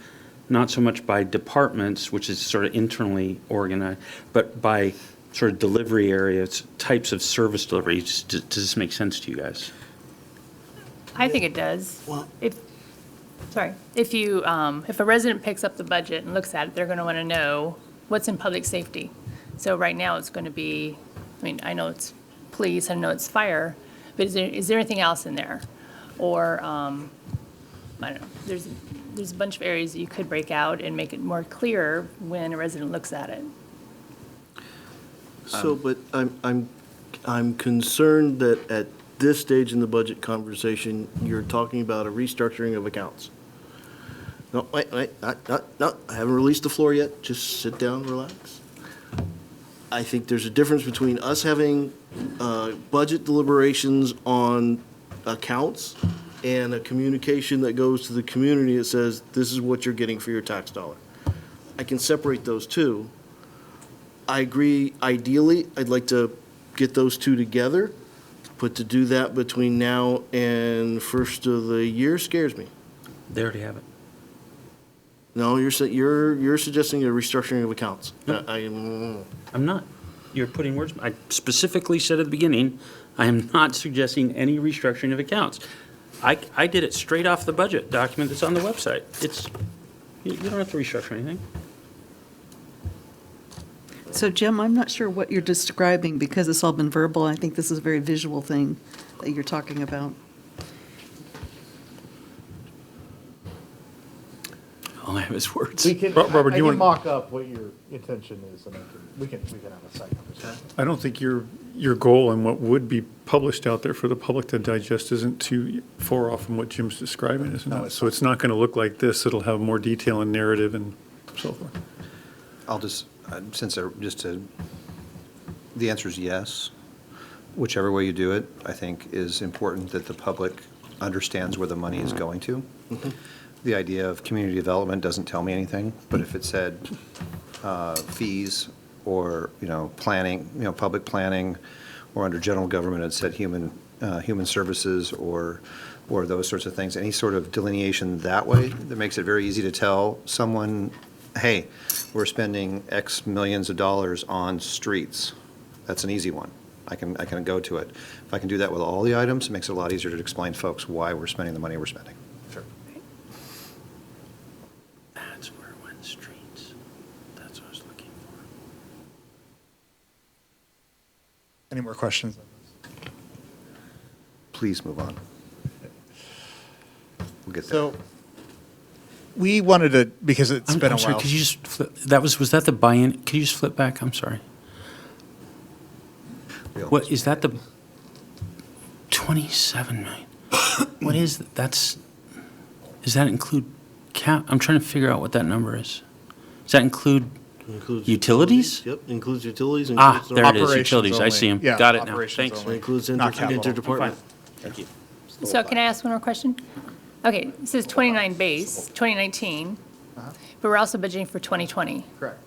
not so much by departments, which is sort of internally organized, but by sort of delivery areas, types of service delivery. Does this make sense to you guys? I think it does. Well- If a resident picks up the budget and looks at it, they're going to want to know what's in public safety. So right now, it's going to be, I know it's police, I know it's fire, but is there anything else in there? Or, I don't know, there's a bunch of areas that you could break out and make it more clear when a resident looks at it. So, but I'm concerned that at this stage in the budget conversation, you're talking about a restructuring of accounts. No, wait, no, I haven't released the floor yet, just sit down, relax. I think there's a difference between us having budget deliberations on accounts and a communication that goes to the community that says, this is what you're getting for your tax dollar. I can separate those two. I agree, ideally, I'd like to get those two together, but to do that between now and first of the year scares me. They already have it. No, you're suggesting a restructuring of accounts. No. I'm not. You're putting words, I specifically said at the beginning, I am not suggesting any restructuring of accounts. I did it straight off the budget document that's on the website. You don't have to restructure anything. So Jim, I'm not sure what you're describing because it's all been verbal. I think this is a very visual thing that you're talking about. All I have is words. We can, Robert, do I you can want- mock up what your intention is, and we can have a side conversation. I don't think your goal and what would be published out there for the public to digest isn't too far off from what Jim's describing, isn't No, it? it's So it's not going to look like this. It'll have more detail and narrative and so forth. I'll just, the answer is yes. Whichever way you do it, I think is important that the public understands where the money is going to. The idea of community development doesn't tell me anything, but if it said fees or, planning, public planning, or under general government, it said human services or those sorts of things, any sort of delineation that way, that makes it very easy to tell someone, hey, we're spending X millions of dollars on streets. That's an easy one. I can go to it. If I can do that with all the items, it makes it a lot easier to explain to folks why we're spending the money we're spending. Sure. That's where it went, streets. Any more questions? Please move on. We'll get there. So we wanted to, because it's been a I'm sorry, while. could you just flip, was that the buy-in? Could you just flip back? I'm sorry. We almost- What, is that the 27 million? What is, does that include I'm trying to figure out what that number is. Does that include Includes Utilities? Yep, includes utilities. Ah, includes the- there it is, Operations utilities, I only. see them. Yeah, Got it now, operations thanks. only. Includes Not capital. interdepartment. Thank you. So can I ask one more question? Okay, it says 29 base, 2019, but we're also budgeting for 2020. Correct.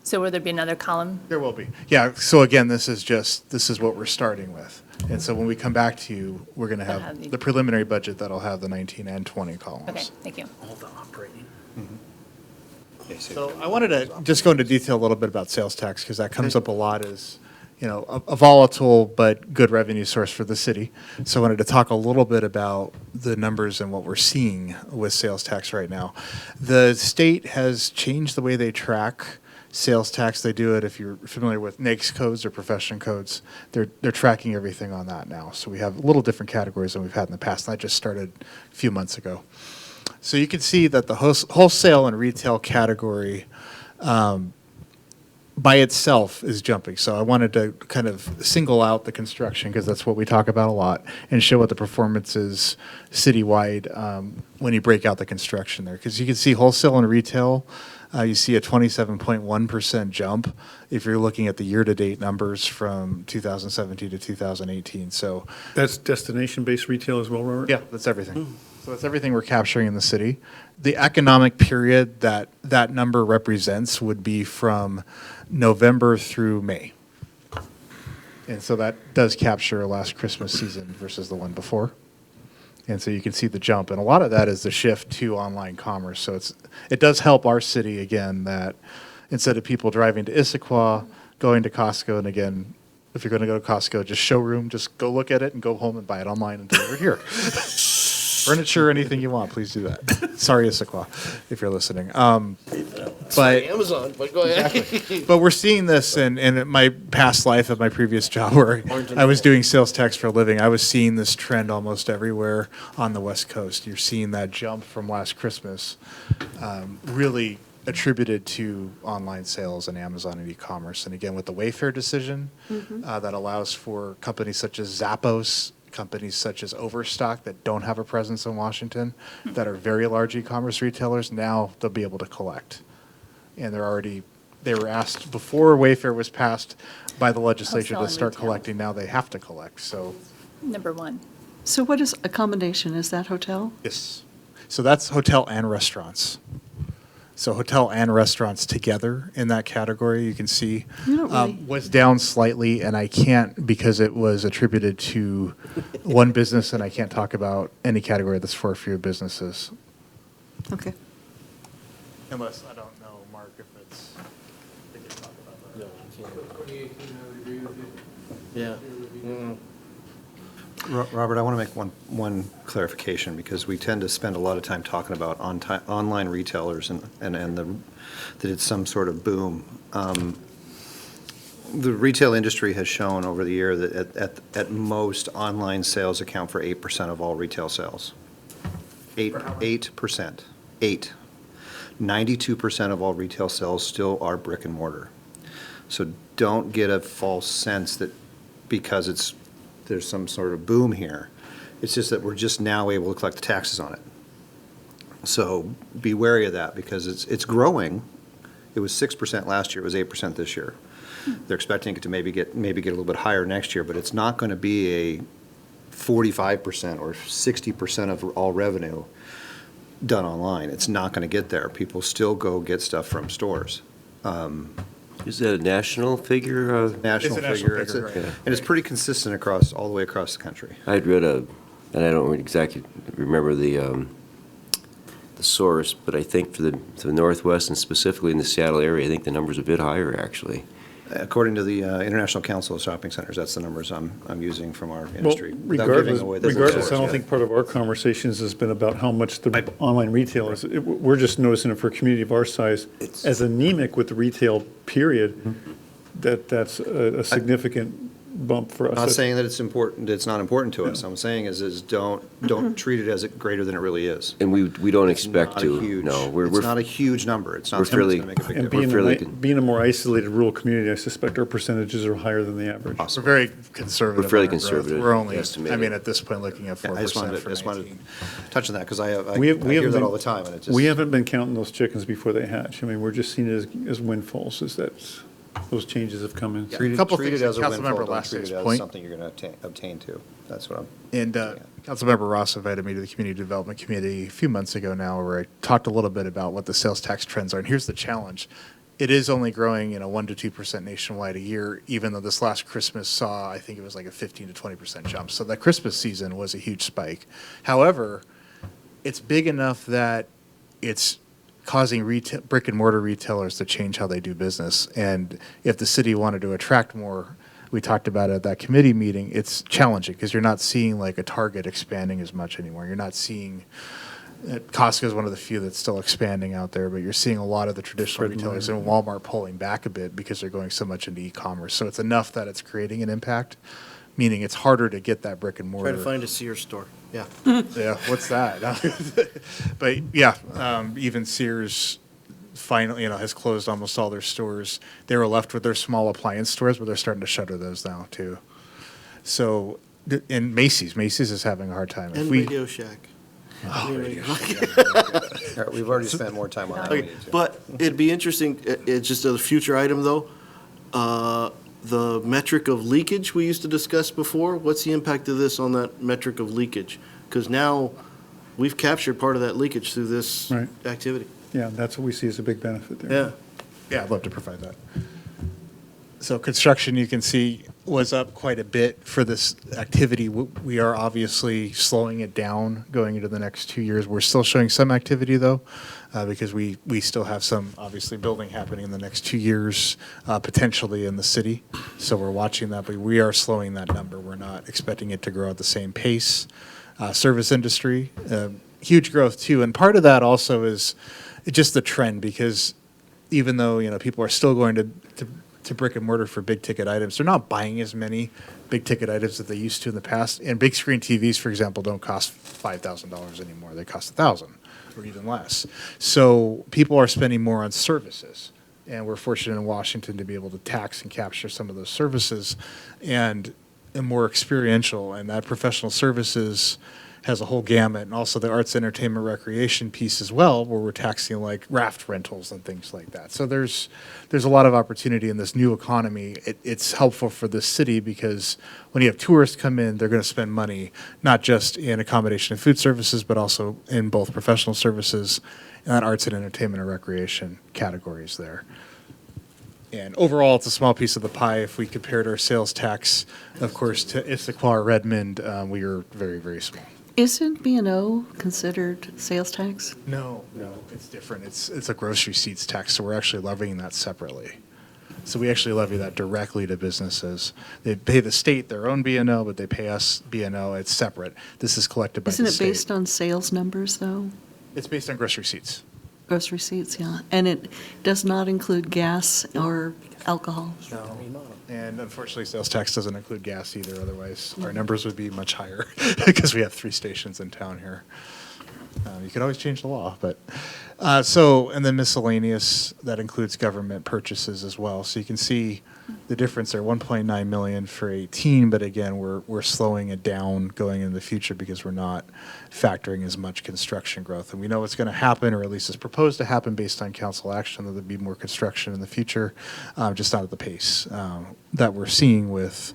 So will there be another column? There will be. Yeah, so again, this is what we're starting with. And so when we come back to you, we're going to That'll have have the- the preliminary budget that'll have the 19 and 20 columns. Okay, thank you. All the operating. So I wanted to just go into detail a little bit about sales tax, because that comes up a lot as, a volatile but good revenue source for the city. So I wanted to talk a little bit about the numbers and what we're seeing with sales tax right now. The state has changed the way they track sales tax. They do it, if you're familiar with NAICS codes or profession codes, they're tracking everything on that now. So we have a little different categories than we've had in the past, and that just started a few months ago. So you can see that the wholesale and retail category by itself is jumping. So I wanted to kind of single out the construction, because that's what we talk about a lot, and show what the performance is citywide when you break out the construction there. Because you can see wholesale and retail, you see a 27.1% jump if you're looking at the year-to-date numbers from 2017 to 2018. So That's destination-based retail as well, Robert? yeah, that's everything. So that's everything we're capturing in the city. The economic period that that number represents would be from November through May. And so that does capture last Christmas season versus the one before. And so you can see the jump. And a lot of that is the shift to online commerce. So it does help our city, again, that instead of people driving to Issaquah, going to Costco, and again, if you're going to go to Costco, just showroom, just go look at it and go home and buy it online and deliver it here. Furniture, anything you want, please do that. Sorry, Issaquah, if you're listening. But Amazon, but go ahead. but we're seeing this in my past life at my previous job, where I was doing sales tax for a living. I was seeing this trend almost everywhere on the West Coast. You're seeing that jump from last Christmas, really attributed to online sales and Amazon and e-commerce. And again, with the Wayfair decision, that allows for companies such as Zappos, companies such as Overstock that don't have a presence in Washington, that are very large e-commerce retailers, now they'll be able to collect. And they were asked before Wayfair was passed by the legislature Wholesale to and start retail. collecting. Now they have to collect. So Number one. So what is accommodation? Is that hotel? yes, so that's hotel and restaurants. So hotel and restaurants together in that category, you can see, You don't really- was down slightly, and I can't, because it was attributed to one business, and I can't talk about any category that's for a few businesses. Okay. Unless, I don't know, Mark, if it's, they can talk about that. 2018, I would agree with you. Yeah. Robert, I want to make one clarification, because we tend to spend a lot of time talking about online retailers and that it's some sort of boom. The retail industry has shown over the year that at most, online sales account for 8% of all retail sales. 8%. 92% of all retail sales still are brick and mortar. So don't get a false sense that because there's some sort of boom here. It's just that we're just now able to collect the taxes on it. So be wary of that, because it's growing. It was 6% last year, it was 8% this year. They're expecting it to maybe get a little bit higher next year, but it's not going to be a 45% or 60% of all revenue done online. It's not going to get there. People still go get stuff from stores. Is that a national figure? National It's a national figure. figure, right. And it's pretty consistent all the way across the country. I'd read and I don't exactly remember the source, but I think for the Northwest and specifically in the Seattle area, I think the number's a bit higher, actually. According to the International Council of Shopping Centers, that's the numbers I'm using from our industry. Well, without giving away the regardless, I source don't yet. think part of our conversations has been about how much the online retail is. We're just noticing it for a community of our size, as anemic with the retail period, that's a significant bump for us. I'm not saying that it's important, it's not important to us. I'm saying is don't treat it as it greater than it really is. And we don't It's expect not a to, huge- no. It's not a huge number. It's we're not something fairly- that's going to make a big And difference. fairly con- being a more isolated rural community, I suspect our percentages are higher than the average. We're very conservative. We're fairly on our growth. conservative, We're only, I estimated. mean, at this point, looking at Yeah, 4% I just wanted for to 19. touch on that, because I We hear haven't that been- all the time, and it just. We haven't been counting those chickens before they hatch. I mean, we're just seeing it as windfalls, is that those changes have come in. Treat it, Couple treat it things as a that windfall, Councilmember don't treat it Lassek's as point. something you're going to obtain to. That's what I'm. And Councilmember Ross invited me to the Community Development Committee a few months ago now, where I talked a little bit about what the sales tax trends are. And here's the challenge. It is only growing, 1 to 2% nationwide a year, even though this last Christmas saw, I think it was like a 15 to 20% jump. So that Christmas season was a huge spike. However, it's big enough that it's causing brick and mortar retailers to change how they do business. And if the city wanted to attract more, we talked about it at that committee meeting, it's challenging because you're not seeing like a Target expanding as much anymore. You're not seeing, Costco is one of the few that's still expanding out there, but you're seeing a lot of the traditional Fred retailers Meyer. and Walmart pulling back a bit because they're going so much into e-commerce. So it's enough that it's creating an impact, meaning it's harder to get that brick and Try mortar. to find a Sears store, yeah. Yeah, what's that? But yeah, even Sears finally, has closed almost all their stores. They were left with their small appliance stores, but they're starting to shutter those now too. So, and Macy's is having a hard time. And Radio Shack. All right, we've already spent more time on that. than we Okay, need to. but it'd be interesting, it's just a future item, though. The metric of leakage we used to discuss before, what's the impact of this on that metric of leakage? Because now, we've captured part of that leakage through this Right. activity. Yeah, that's what we see as a big benefit there. Yeah. Yeah, I'd love to provide that. So construction, you can see, was up quite a bit for this activity. We are obviously slowing it down going into the next 2 years. We're still showing some activity, though, because we still have some, obviously, building happening in the next 2 years, potentially in the city. So we're watching that, but we are slowing that number. We're not expecting it to grow at the same pace. Service industry, huge growth, too. And part of that also is just the trend, because even though, people are still going to brick and mortar for big ticket items, they're not buying as many big ticket items that they used to in the past. And big screen TVs, for example, don't cost $5,000 anymore. They cost $1,000 or even less. So people are spending more on services. And we're fortunate in Washington to be able to tax and capture some of those services and more experiential. And that professional services has a whole gamut, and also the arts, entertainment, recreation piece as well, where we're taxing like raft rentals and things like that. So there's a lot of opportunity in this new economy. It's helpful for the city because when you have tourists come in, they're going to spend money, not just in accommodation and food services, but also in both professional services and arts and entertainment and recreation categories there. And overall, it's a small piece of the pie. If we compared our sales tax, of course, to Issaquah or Redmond, we are very, very small. Isn't B&O considered sales tax? No, it's different. It's a grocery receipts tax, so we're actually levying that separately. So we actually levy that directly to businesses. They pay the state their own B&O, but they pay us B&O. It's separate. This is collected by the Isn't state. it based on sales numbers, though? It's based on gross receipts. Gross receipts, yeah. And it does not include gas or alcohol? No. And unfortunately, sales tax doesn't include gas either. Otherwise, our numbers would be much higher because we have 3 stations in town here. You could always change the law, but and then miscellaneous, that includes government purchases as well. So you can see the difference there, 1.9 million for 18, but again, we're slowing it down going into the future because we're not factoring as much construction growth. And we know it's going to happen, or at least is proposed to happen based on council action, that there'll be more construction in the future, just not at the pace that we're seeing with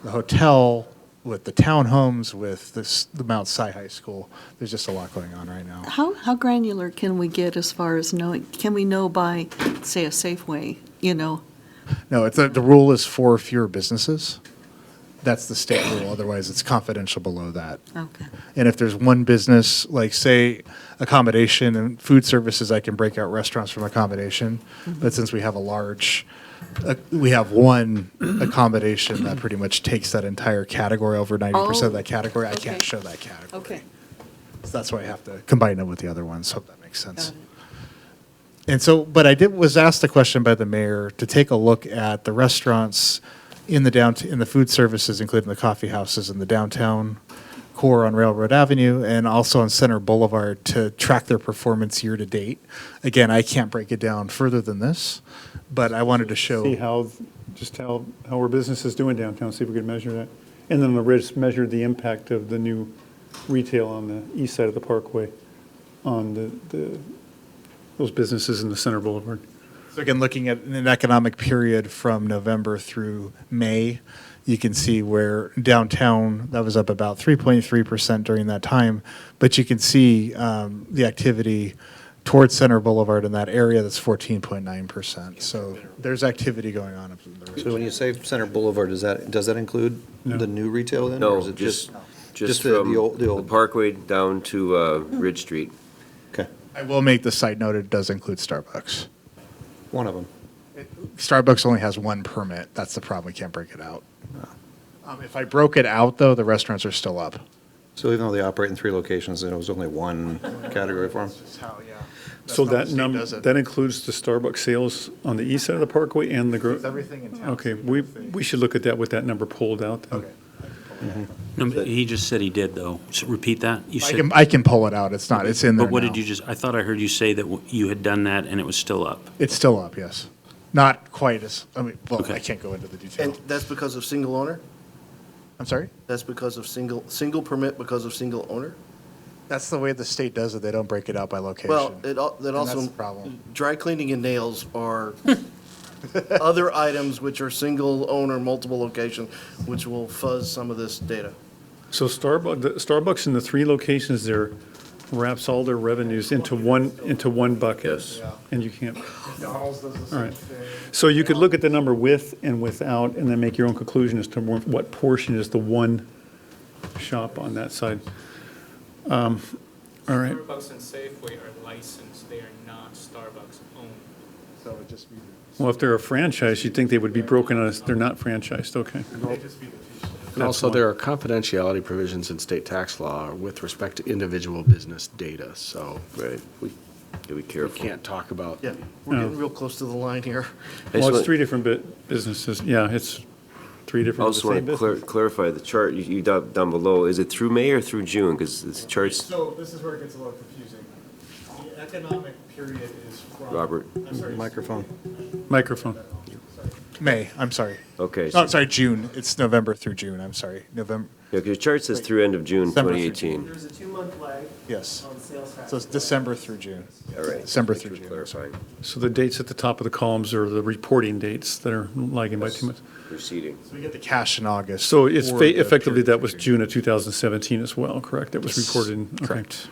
the hotel, with the townhomes, with the Mount Si High School. There's just a lot going on right now. How granular can we get as far as knowing, can we know by, say, a Safeway, No, the rule is 4 or fewer businesses. That's the state rule. Otherwise, it's confidential below that. Okay. And if there's one business, like say accommodation and food services, I can break out restaurants from accommodation. But since we have we have one accommodation that pretty much takes that entire category, over 90% of that category, I can't okay. show that category. Okay. So that's why I have to combine it with the other ones. Hope that makes sense. Got it. And so, but was asked the question by the mayor to take a look at the restaurants in the food services, including the coffee houses in the downtown core on Railroad Avenue and also on Center Boulevard to track their performance year to date. Again, I can't break it down further than this, but I wanted to show. See how our business is doing downtown, see if we could measure that. And then on the ridge, measure the impact of the new retail on the east side of the Parkway on those businesses in the Center Boulevard. So again, looking at an economic period from November through May, you can see where downtown, that was up about 3.3% during that time, but you can see the activity towards Center Boulevard in that area, that's 14.9%. So there's activity going on up in the ridge. So when you say Center Boulevard, does that include the new retail then? or No, is it just the from old- the Parkway down to Ridge Street. Okay, I will make the side note, it does include Starbucks. one of them. Starbucks only has one permit. That's the problem. We can't break it out. If I broke it out, though, the restaurants are still up. So even though they operate in 3 locations, then it was only one category for them? So that number, that includes the Starbucks sales on the east side of the Parkway and the. Everything in town. Okay, we should look at that with that number pulled out then. Okay. No, but he just said he did, though. So repeat that. You said, I can pull it out. It's not, it's in there but what now. did you just, I thought I heard you say that you had done that and it was still up. It's still up, yes. Not quite as, well, Okay. I can't go into the detail. And that's because of single owner? I'm sorry? That's because of single permit because of single owner? That's the way the state does it. They don't break it out by location. Well, that And also. that's the problem. Dry cleaning and nails are other items which are single owner, multiple location, which will fuzz some of this data. So Starbucks in the 3 locations there wraps all their revenues into one bucket. Yes. And you can't. McDonald's does the same thing. So you could look at the number with and without and then make your own conclusion as to what portion is the one shop on that side. All right. Starbucks and Safeway are licensed, they are not Starbucks owned. So it just be. Well, if they're a franchise, you'd think they would be broken on, they're not franchised, okay. And also, there are confidentiality provisions in state tax law with respect to individual business data, so Right. We gotta be we careful. can't talk about. Yeah, we're getting real close to the line here. Well, it's 3 different businesses, yeah, it's 3 I different, the also same want to business. clarify the chart you down below. Is it through May or through June? Because the charts, So this is where it gets a little confusing. The economic period is from. Robert. I'm sorry. Microphone. Microphone. May, I'm sorry. Okay. Oh, sorry, June. It's November through June, I'm sorry. November, Yeah, 'cause your chart says through end of June December through 2018. There's a 2-month lag yes. on sales tax. So it's December through June. All right. December Thank you through for June, sorry. clarifying. So the dates at the top of the columns are the reporting dates that are lagging by 2 months. Proceeding. So we get the cash in August. So it's or the effectively, period that was through June of 2017 as well, correct? That was Yes, reported in, okay. correct.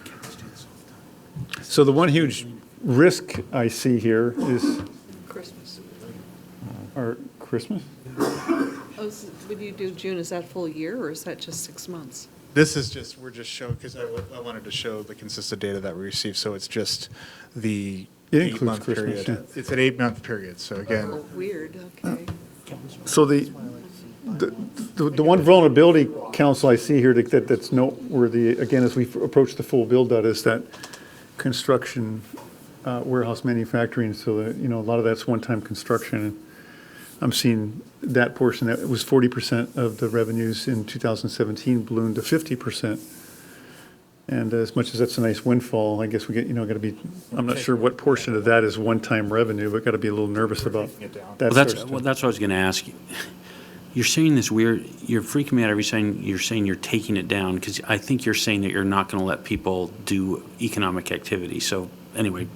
So the one huge risk I see here is Christmas. our Christmas? Oh, so when you do June, is that full year, or is that just 6 months? This is just, we're just showing, because I wanted to show the consistent data that we received, so it's just the It includes 8-month Christmas, period. yeah. It's an 8-month period, so again, Oh, weird, okay. So the one vulnerability council I see here that's noteworthy, again, as we approach the full build-out, is that construction, warehouse manufacturing, so that, a lot of that's one-time construction. And I'm seeing that portion, that was 40% of the revenues in 2017 ballooned to 50%. And as much as that's a nice windfall, I guess we get, got to be, I'm not sure what portion of that is one-time revenue, but got to be a little nervous about that. Well, sort of stuff. that's what I was going to ask you. You're saying this weird, you're freaking me out every time you're saying you're taking it down, because I think you're saying that you're not going to let people do economic activity. So anyway,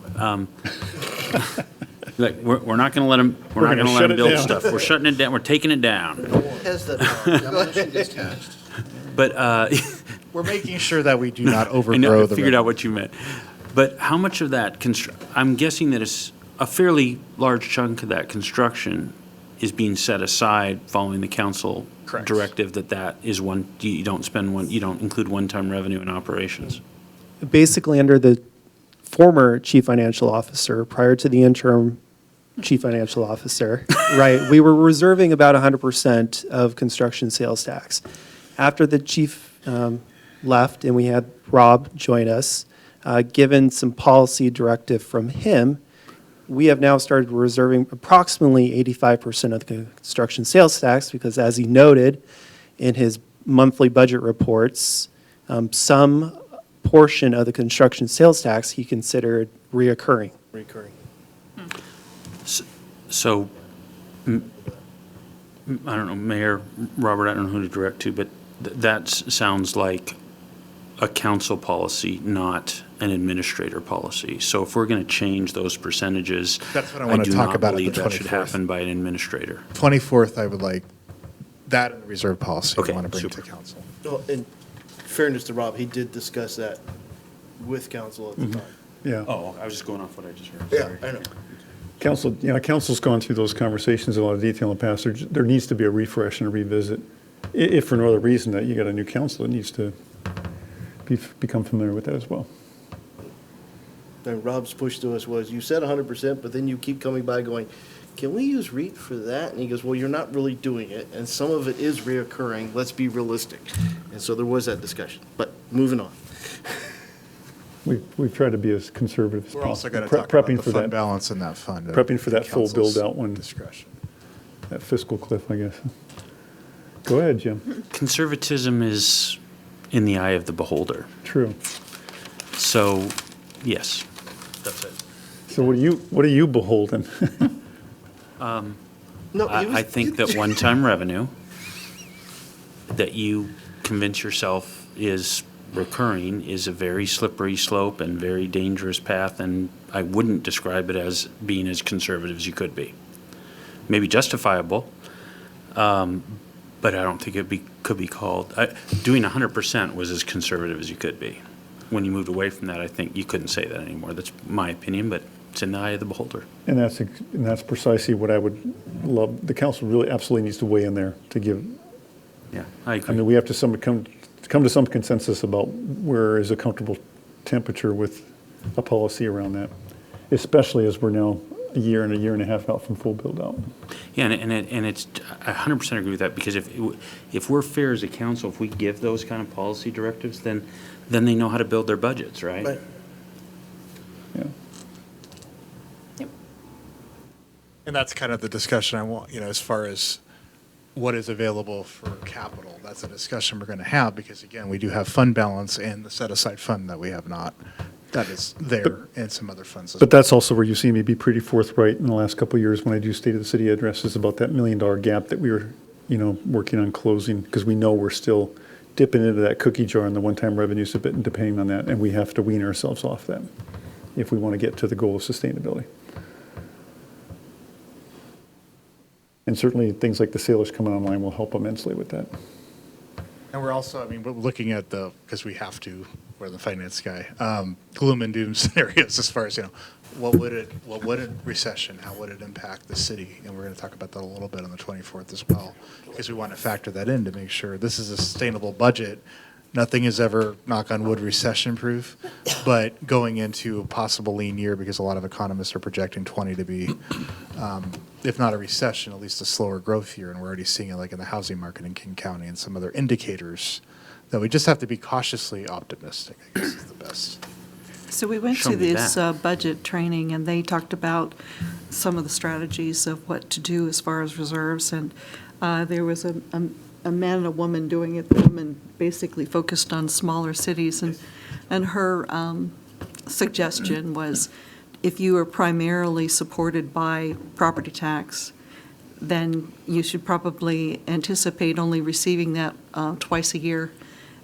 like, we're not going to let them, we're not gonna going to let shut them it build down. stuff. We're shutting it down, we're taking it down. Has that power. But, we're making sure that we do not I overgrow know, I the. figured out revenue. what you meant. But how much of that, I'm guessing that it's a fairly large chunk of that construction is being set aside following the council Correct. directive that is you don't include one-time revenue in operations. Basically, under the former chief financial officer, prior to the interim chief financial officer, right, we were reserving about 100% of construction sales tax. After the chief left and we had Rob join us, given some policy directive from him, we have now started reserving approximately 85% of the construction sales tax because, as he noted in his monthly budget reports, some portion of the construction sales tax he considered reoccurring. Recurring. So, I don't know, Mayor Robert, I don't know who to direct to, but that sounds like a council policy, not an administrator policy. So if we're going to change those percentages, That's what I want to talk about at the I do not believe that should 24th. happen by an administrator. 24th, I would like that in the reserve policy. Okay, I want to bring super. to council. Well, in fairness to Rob, he did discuss that with council at the time. Yeah. Oh, I was just going off what I just heard. Yeah, Sorry. I know. Council, council's gone through those conversations in a lot of detail in the past. There needs to be a refresh and a revisit. If for no other reason that you got a new council, it needs to become familiar with that as well. And Rob's push to us was, you said 100%, but then you keep coming by going, can we use REIT for that? And he goes, well, you're not really doing it, and some of it is reoccurring, let's be realistic. And so there was that discussion, but moving on. We've tried to be as conservative as possible. We're also going to talk about Prepping the for fund that, balance in that fund. prepping for that full Council's build-out when Discretion. that fiscal cliff, I guess. Go ahead, Jim. Conservatism is in the eye of the beholder. True. So, yes, that's it. So what are you beholden? No, he was- I think that one-time revenue that you convince yourself is recurring is a very slippery slope and very dangerous path, and I wouldn't describe it as being as conservative as you could be. Maybe justifiable, but I don't think could be called, doing 100% was as conservative as you could be. When you moved away from that, I think you couldn't say that anymore. That's my opinion, but it's in the eye of the beholder. And that's precisely what I would love. The council really absolutely needs to weigh in there to give. Yeah, I I agree. mean, we have to come to some consensus about where is a comfortable temperature with a policy around that, especially as we're now a year and a half out from full build out. Yeah, and it's, I 100% agree with that, because if we're fair as a council, if we give those kind of policy directives, then they know how to build their budgets, right? Right. Yeah. And that's kind of the discussion I want, as far as what is available for capital. That's a discussion we're going to have because, again, we do have fund balance and the set-aside fund that we have not. That is there and some other funds as well. But that's also where you see me be pretty forthright in the last couple of years when I do State of the City addresses about that $1 million gap that we were, working on closing, because we know we're still dipping into that cookie jar and the one-time revenues a bit and depending on that, and we have to wean ourselves off that if we want to get to the goal of sustainability. And certainly, things like the sailors coming online will help immensely with that. And we're also, we're looking at because we have to, we're the finance guy, gloom and doom scenarios as far as, what would a recession, how would it impact the city? And we're going to talk about that a little bit on the 24th as well, because we want to factor that in to make sure this is a sustainable budget. Nothing is ever, knock on wood, recession-proof, but going into a possible lean year, because a lot of economists are projecting 20 to be, if not a recession, at least a slower growth year, and we're already seeing it like in the housing market in King County and some other indicators that we just have to be cautiously optimistic, I guess is the best. So we went Show to me this that. budget training, and they talked about some of the strategies of what to do as far as reserves, and there was a man and a woman doing it. The woman basically focused on smaller cities, and her suggestion was, if you are primarily supported by property tax, then you should probably anticipate only receiving that twice a year,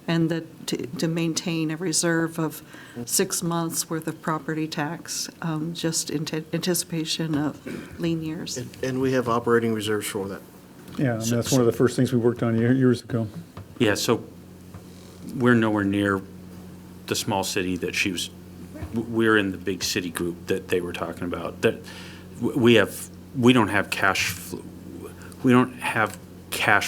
and that to maintain a reserve of 6 months' worth of property tax, just in anticipation of lean years. And we have operating reserves for that. Yeah, and that's one of the first things we worked on years ago. Yeah, so we're nowhere near the small city that she was, we're in the big city group that they were talking about. That we don't have cash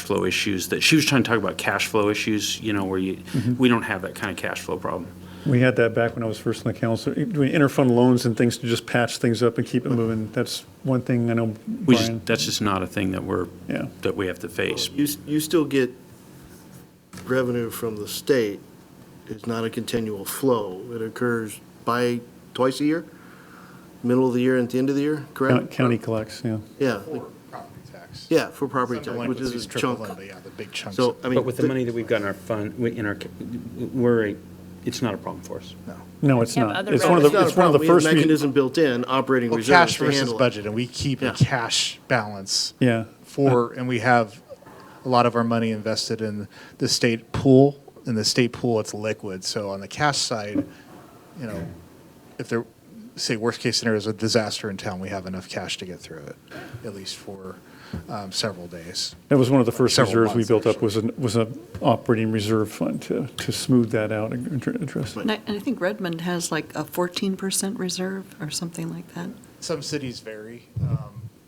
flow issues that she was trying to talk about, cash flow issues, where we don't have that kind of cash flow problem. We had that back when I was first in the council, doing interfund loans and things to just patch things up and keep it moving. That's one thing I know, Brian. That's just not a thing that that we have to face. You still get revenue from the state. It's not a continual flow. It occurs twice a year? middle of the year and at the end of the year, correct? County collects, yeah. Yeah, Property tax. yeah, for property Some tax, which is delinquencies a trickle chunk. in, but yeah, the big chunks. So, I mean. But with the money that we've got in our fund, it's not a problem for us. No, it's You have not. other It's one of the, It's not a it's one of the problem. We have a first. mechanism built in, operating Well, reserves cash to versus handle it. budget, and we keep Yeah. a cash balance. Yeah. And we have a lot of our money invested in the state pool. In the state pool, it's liquid. So on the cash side, if there, say, worst case scenario is a disaster in town, we have enough cash to get through it, at least for several days. That was one of the first Several reserves we months, built up, was a operating reserve fund to smooth that out and address it. And I think Redmond has like a 14% reserve or something like that. Some cities vary.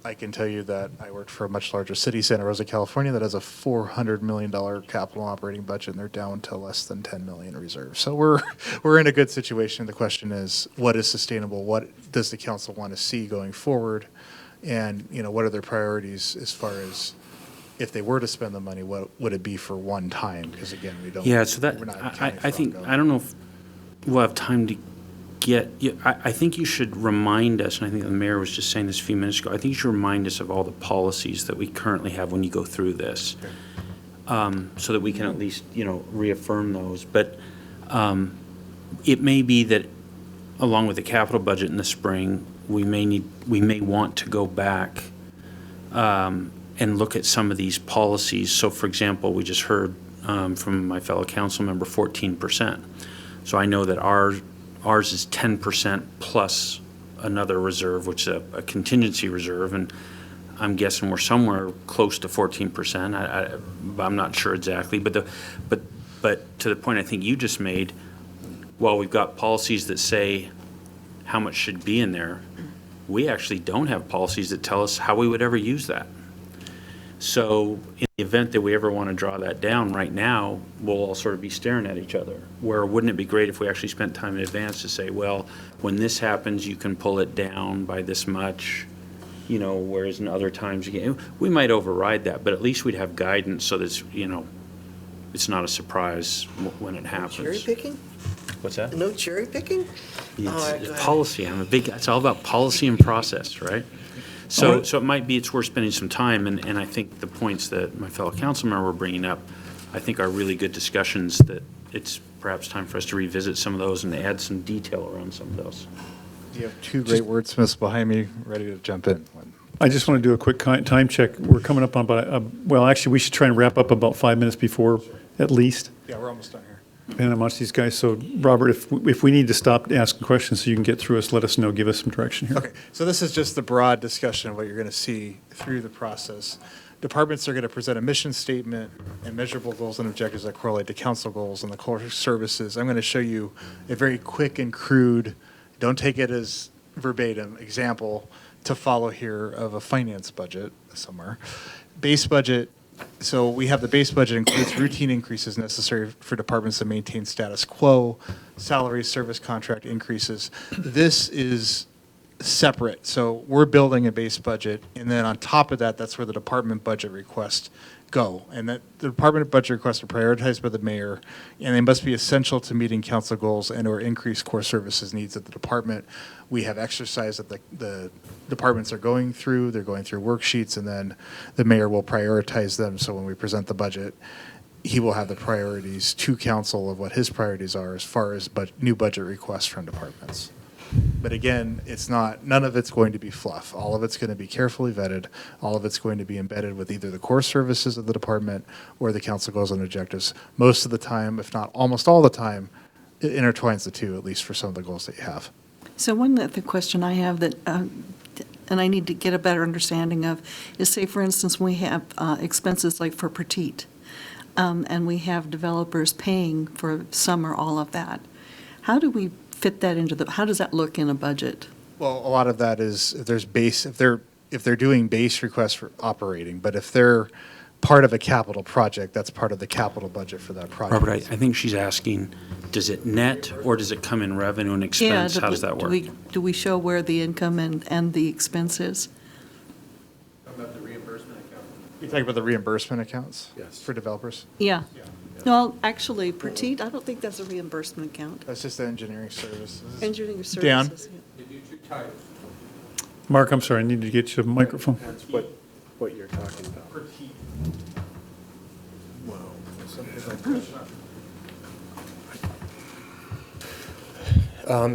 I can tell you that I worked for a much larger city, Santa Rosa, California, that has a $400 million capital operating budget, and they're down to less than 10 million reserve. So we're in a good situation. The question is, what is sustainable? What does the council want to see going forward? And, what are their priorities as far as if they were to spend the money, what would it be for one time? Because again, we don't. Yeah, so that, we're not accounting I for think, ongoing. I don't know if we'll have time to I think you should remind us, and I think the mayor was just saying this a few minutes ago, I think you should remind us of all the policies that we currently have when you go through this, so that we can at least, reaffirm those. But it may be that along with the capital budget in the spring, we may want to go back and look at some of these policies. So for example, we just heard from my fellow council member, 14%. So I know that ours is 10% plus another reserve, which is a contingency reserve, and I'm guessing we're somewhere close to 14%. I'm not sure exactly, but to the point I think you just made, while we've got policies that say how much should be in there, we actually don't have policies that tell us how we would ever use that. So in the event that we ever want to draw that down right now, we'll all sort of be staring at each other. Where wouldn't it be great if we actually spent time in advance to say, well, when this happens, you can pull it down by this much, whereas in other times, we might override that, but at least we'd have guidance so that, it's not a surprise when it happens. Cherry picking? What's that? No cherry picking? It's policy. It's all about policy and process, right? So it might be it's worth spending some time, and I think the points that my fellow council member were bringing up, I think are really good discussions that it's perhaps time for us to revisit some of those and add some detail around some of those. You have two great wordsmiths behind me, ready to jump in. I just want to do a quick time check. We're coming up on actually, we should try and wrap up about 5 minutes before, at least. Yeah, we're almost done here. Depending on how much these guys, so Robert, if we need to stop asking questions so you can get through us, let us know, give us some direction here. Okay, so this is just the broad discussion of what you're going to see through the process. Departments are going to present a mission statement and measurable goals and objectives that correlate to council goals and the core services. I'm going to show you a very quick and crude, don't take it as verbatim, example to follow here of a finance budget somewhere. Base budget. So we have the base budget includes routine increases necessary for departments to maintain status quo, salary, service contract increases. This is separate. So we're building a base budget, and then on top of that, that's where the department budget requests go. And that the department budget requests are prioritized by the mayor, and they must be essential to meeting council goals and or increase core services needs of the department. We have exercise that the departments are going through. They're going through worksheets, and then the mayor will prioritize them. So when we present the budget, he will have the priorities to council of what his priorities are as far as new budget requests from departments. But again, none of it's going to be fluff. All of it's going to be carefully vetted. All of it's going to be embedded with either the core services of the department or the council goals and objectives. Most of the time, if not almost all the time, it intertwines the two, at least for some of the goals that you have. So one other question I have that, and I need to get a better understanding of, is say, for instance, we have expenses like for Petite, and we have developers paying for some or all of that. How do we fit that how does that look in a budget? Well, a lot of that is if they're doing base requests for operating, but if they're part of a capital project, that's part of the capital budget for that project. Robert, I think she's asking, does it net or does it come in revenue and expense? How does that work? Do we show where the income and the expense is? How about the reimbursement account? You talking about the reimbursement accounts? Yes. For developers? Yeah. Well, actually, Petite, I don't think that's a reimbursement account. That's just the engineering services. Engineering Dan? services. Yeah. They do two types. Mark, I'm sorry, I need to get you a microphone. That's what you're talking about.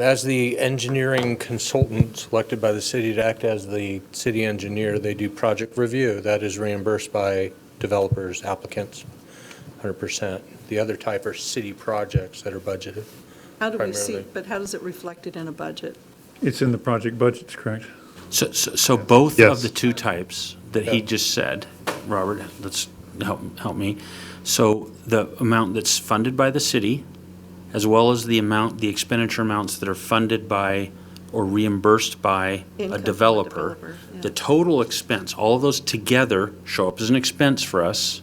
As the engineering consultant selected by the city to act as the city engineer, they do project review. That is reimbursed by developers, applicants, 100%. The other type are city projects that are budgeted. How do we see, primarily. but how does it reflect it in a budget? It's in the project budgets, correct? So both Yes. of the two types that he just said, Robert, let's help me. So the amount that's funded by the city, as well as the expenditure amounts that are funded by or reimbursed by Income a from a developer, developer, yeah. the total expense, all of those together show up as an expense for us,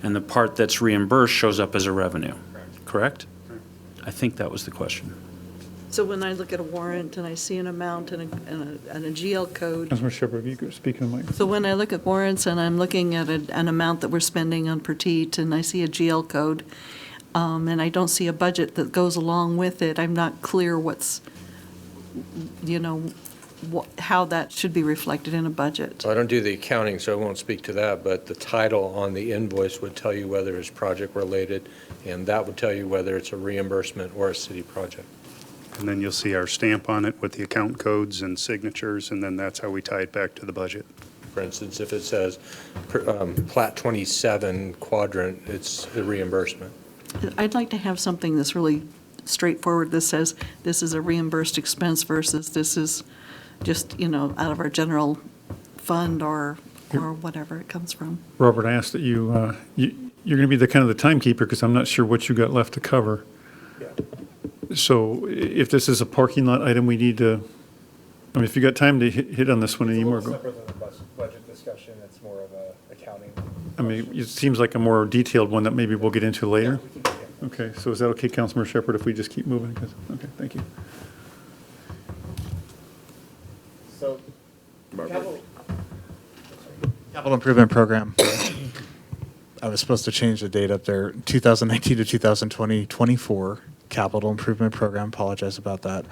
and the part that's reimbursed shows up as a revenue, correct? I think that was the question. So when I look at a warrant and I see an amount and a GL code, Councilmember Shepherd, if you could speak in the mic. so when I look at warrants and I'm looking at an amount that we're spending on Petite and I see a GL code, and I don't see a budget that goes along with it, I'm not clear what's, how that should be reflected in a budget. So I don't do the accounting, so I won't speak to that, but the title on the invoice would tell you whether it's project-related, and that would tell you whether it's a reimbursement or a city project. And then you'll see our stamp on it with the account codes and signatures, and then that's how we tie it back to the budget. For instance, if it says Plat 27 quadrant, it's a reimbursement. I'd like to have something that's really straightforward that says this is a reimbursed expense versus this is just, out of our general fund or whatever it comes from. Robert, I asked that you're going to be the kind of the timekeeper, because I'm not sure what you got left to cover. So if this is a parking lot item, we need to, if you got time to hit on this one anymore. separate than the budget discussion, it's more of a accounting. It seems like a more detailed one that maybe we'll get into later. Okay, so is that okay, Councilmember Shepherd, if we just keep moving? Okay, thank you. So, capital improvement program. I was supposed to change the date up there, 2019 to 2020, 24 capital improvement program. Apologize about that.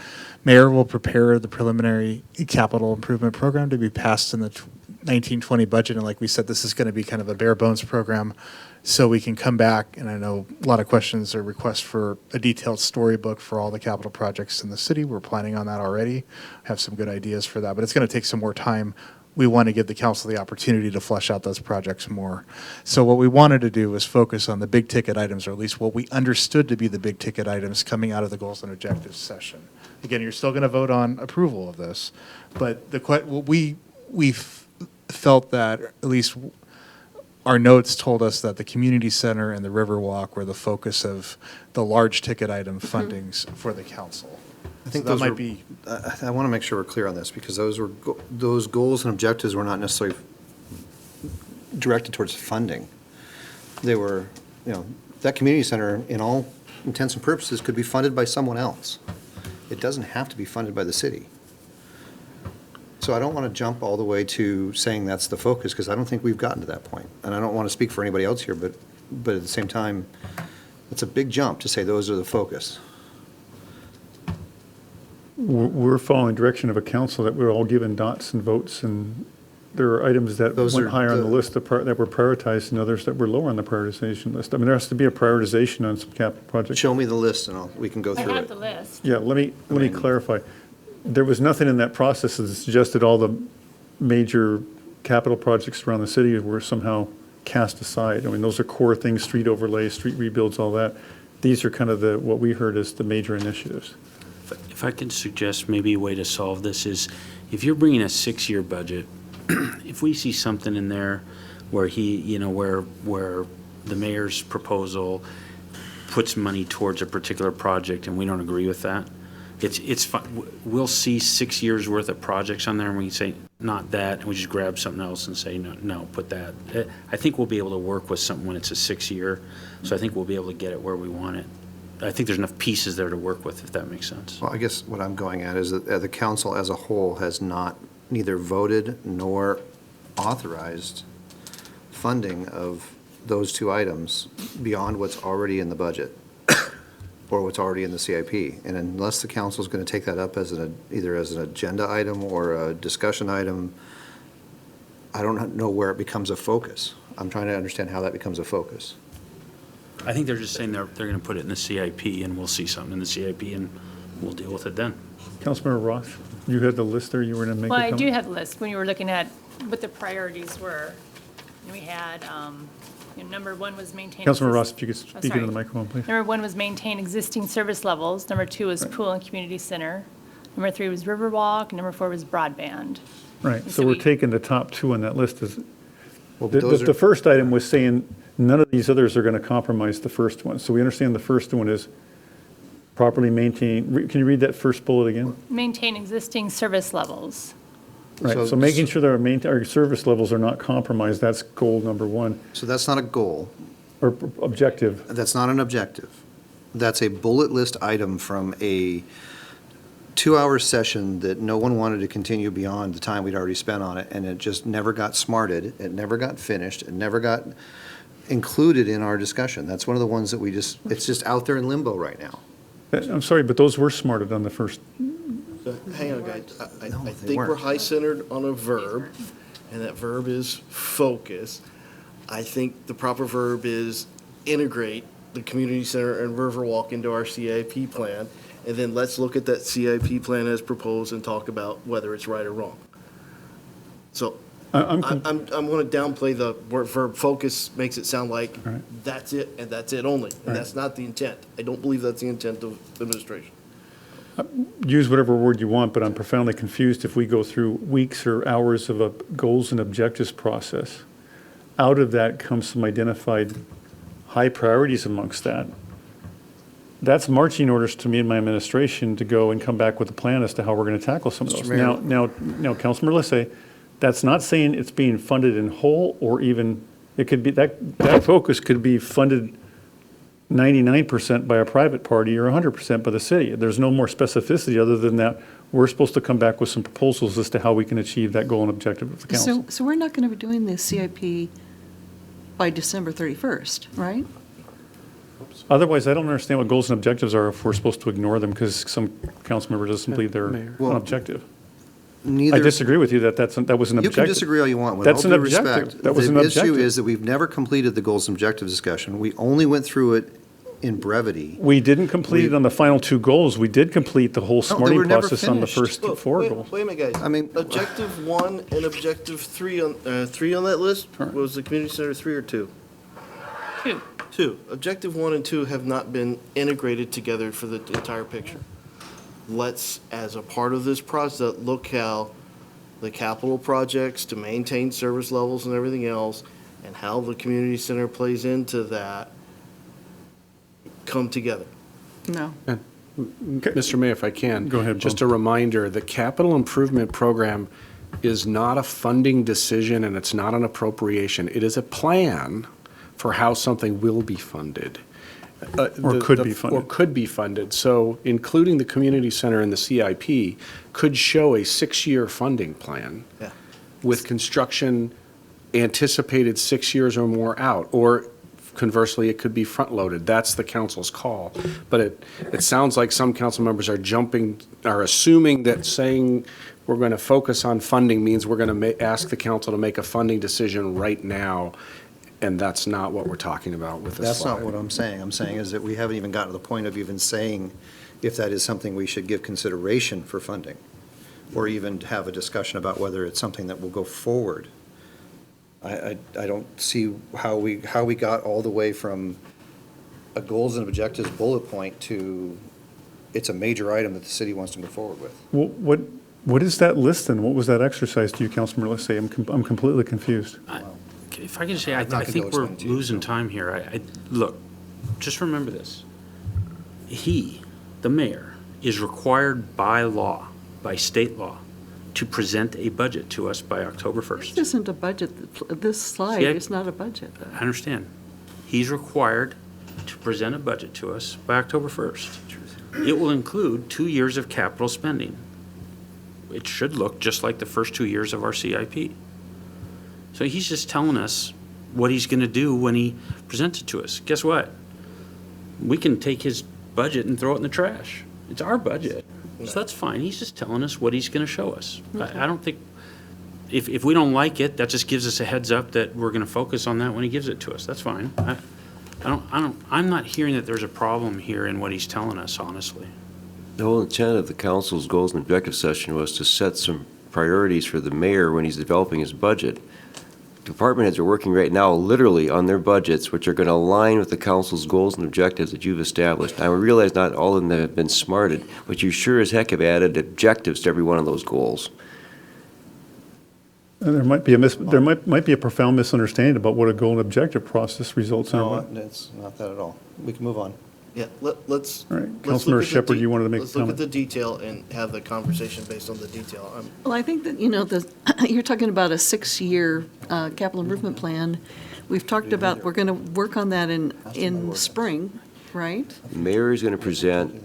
Mayor will prepare the preliminary capital improvement program to be passed in the 1920 budget. And like we said, this is going to be kind of a bare bones program, so we can come back. And I know a lot of questions or requests for a detailed storybook for all the capital projects in the city. We're planning on that already. Have some good ideas for that, but it's going to take some more time. We want to give the council the opportunity to flesh out those projects more. So what we wanted to do was focus on the big ticket items, or at least what we understood to be the big ticket items coming out of the goals and objectives session. Again, you're still going to vote on approval of this, but we felt that, at least our notes told us, that the community center and the Riverwalk were the focus of the large ticket item fundings for the council. I think So that those might were, be- I want to make sure we're clear on this, because those goals and objectives were not necessarily directed towards funding. They were, that community center, in all intents and purposes, could be funded by someone else. It doesn't have to be funded by the city. So I don't want to jump all the way to saying that's the focus, because I don't think we've gotten to that point. And I don't want to speak for anybody else here, but at the same time, it's a big jump to say those are the focus. We're following direction of a council that we're all given dots and votes, and there are items that Those went are higher on the the- list that were prioritized, and others that were lower on the prioritization list. There has to be a prioritization on some capital projects. Show me the list and we can go I through have it. the list. Yeah, let me clarify. There was nothing in that process that suggested all the major capital projects around the city were somehow cast aside. Those are core things: street overlays, street rebuilds, all that. These are kind of what we heard as the major initiatives. If I could suggest maybe a way to solve this is, if you're bringing a 6-year budget, if we see something in there where where the mayor's proposal puts money towards a particular project and we don't agree with that, it's fine. We'll see 6 years worth of projects on there and we say, not that, and we just grab something else and say, no, put that. I think we'll be able to work with something when it's a 6-year, so I think we'll be able to get it where we want it. I think there's enough pieces there to work with, if that makes sense. Well, I guess what I'm going at is that the council as a whole has neither voted nor authorized funding of those two items beyond what's already in the budget. or what's already in the CIP. And unless the council's going to take that up as either as an agenda item or a discussion item, I don't know where it becomes a focus. I'm trying to understand how that becomes a focus. I think they're just saying they're going to put it in the CIP, and we'll see something in the CIP, and we'll deal with it then. Councilmember Ross, you had the list there, you were going to make a Well, I comment? do have the list, when you were looking at what the priorities were. We had, number one was maintain. Councilmember Ross, if you could Oh, speak into the sorry. microphone, please. Number one was maintain existing service levels. Number two was pool and community center. Number three was Riverwalk. Number four was broadband. Right, And so so we're we- taking the top two on that list. Well, The those are- the first item was saying none of these others are going to compromise the first one. So we understand the first one is properly maintain, can you read that first bullet again? Maintain existing service levels. Right, so making sure that our service levels are not compromised, that's goal number one, So that's not a goal. or objective. That's not an objective. That's a bullet list item from a 2-hour session that no one wanted to continue beyond the time we'd already spent on it, and it just never got smarted, it never got finished, it never got included in our discussion. That's one of the ones that it's just out there in limbo right now. I'm sorry, but those were smarted on the first, Hang on, guys. I No, they think we're weren't. high-centered on a verb, and that verb is focus. I think the proper verb is integrate the community center and Riverwalk into our CIP plan, and then let's look at that CIP plan as proposed and talk about whether it's right or wrong. So I'm, I'm going to downplay the word verb focus, makes it sound like All right. that's it and that's it only, Right. and that's not the intent. I don't believe that's the intent of administration. use whatever word you want, but I'm profoundly confused if we go through weeks or hours of a goals and objectives process. Out of that comes some identified high priorities amongst that. That's marching orders to me and my administration to go and come back with a plan as to how we're going to tackle some of Mr. those. Mayor. Now, Councilmember Lissay, that's not saying it's being funded in whole, or even, it could be, that focus could be funded 99% by a private party or 100% by the city. There's no more specificity other than that we're supposed to come back with some proposals as to how we can achieve that goal and objective of the council. So we're not going to be doing the CIP by December 31st, right? Otherwise, I don't understand what goals and objectives are if we're supposed to ignore them because some council member doesn't believe they're an Well, objective. I Neither. disagree with you that that was an You objective. can disagree all you want, with That's all an due objective. respect. That was an The objective. issue is that we've never completed the goals and objectives discussion. We only went through it in brevity. We didn't complete it on the final two goals. We did complete the whole they were smarting never process on the finished. first four Wait- goals. Wait a minute, guys. I mean- Objective one and objective three on that list, All right. was the community center 3 or 2? Two. 2. Objective 1 and 2 have not been integrated together for the entire picture. Let's, as a part of this process, look how the capital projects to maintain service levels and everything else, and how the community center plays into that, come together. No. Mr. Mayor, if I can. Go ahead, Just Paul. a reminder, the capital improvement program is not a funding decision and it's not an appropriation. It is a plan for how something will be funded. Or could be funded. Or could be funded. So including the community center in the CIP could show a 6-year funding plan Yeah. with construction anticipated 6 years or more out, or conversely, it could be front-loaded. That's the council's call. But it sounds like some council members are assuming that saying we're going to focus on funding means we're going to ask the council to make a funding decision right now, and that's not what we're talking about with this That's slide. not what I'm saying. I'm saying is that we haven't even gotten to the point of even saying if that is something we should give consideration for funding, or even have a discussion about whether it's something that will go forward. I don't see how we got all the way from a goals and objectives bullet point to it's a major item that the city wants to move forward with. What is that list then? What was that exercise to you, Councilmember Lissay? I'm completely confused. If I can say, I not gonna think go we're explain to you, losing so. time here. Look, just remember this. He, the mayor, is required by law, by state law, to present a budget to us by October This 1st. isn't a budget, this slide See, I- is not a budget. I understand. He's required to present a budget to us by October 1st. It will include 2 years of capital spending. It should look just like the first 2 years of our CIP. So he's just telling us what he's going to do when he presents it to us. Guess what? We can take his budget and throw it in the trash. It's our budget. So that's fine. He's just telling us what he's going to show us. I don't think, if we don't like it, that just gives us a heads up that we're going to focus on that when he gives it to us. That's fine. I'm not hearing that there's a problem here in what he's telling us, honestly. The whole intent of the council's goals and objective session was to set some priorities for the mayor when he's developing his budget. Department heads are working right now literally on their budgets, which are going to align with the council's goals and objectives that you've established. I realize not all of them have been smarted, but you sure as heck have added objectives to every one of those goals. And there might be might be a profound misunderstanding about what a goal and objective process results in. No, it's not that at all. We can move on. Yeah, let's. All right, let's Councilmember look at the Shepherd, you wanted to make a Let's look at comment? the detail and have the conversation based on the detail. Well, I think that, you're talking about a 6-year capital improvement plan. We've talked about, we're going to work on that in spring, right? The mayor is going to present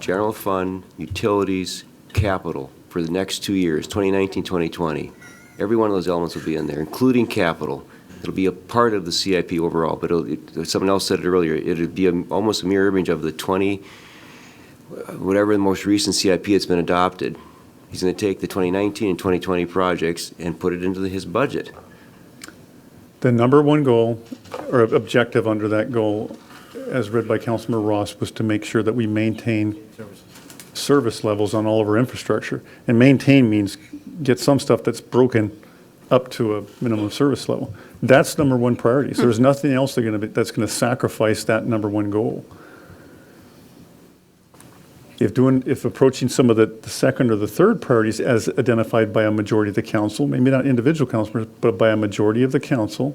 general fund, utilities, capital for the next 2 years, 2019, 2020. Every one of those elements will be in there, including capital. It'll be a part of the CIP overall, but someone else said it earlier, it'll be almost a mirror image of the whatever the most recent CIP that's been adopted. He's going to take the 2019 and 2020 projects and put it into his budget. The number one goal, or objective under that goal, as read by Councilmember Ross, was to make sure that we maintain service levels on all of our infrastructure. And maintain means get some stuff that's broken up to a minimum service level. That's number one priority. So there's nothing else that's going to sacrifice that number one goal. If approaching some of the second or the third priorities as identified by a majority of the council, maybe not individual councilors, but by a majority of the council,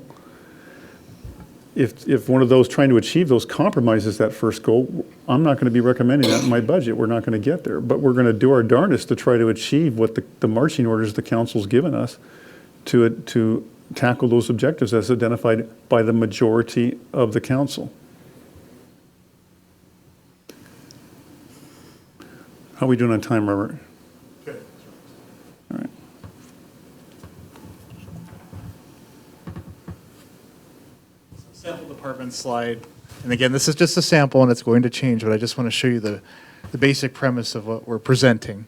if one of those trying to achieve those compromises that first goal, I'm not going to be recommending that in my budget. We're not going to get there. But we're going to do our darndest to try to achieve what the marching orders the council's given us to tackle those objectives as identified by the majority of the council. How are we doing on time, Robert? Good. All right. Sample department slide. And again, this is just a sample and it's going to change, but I just want to show you the basic premise of what we're presenting.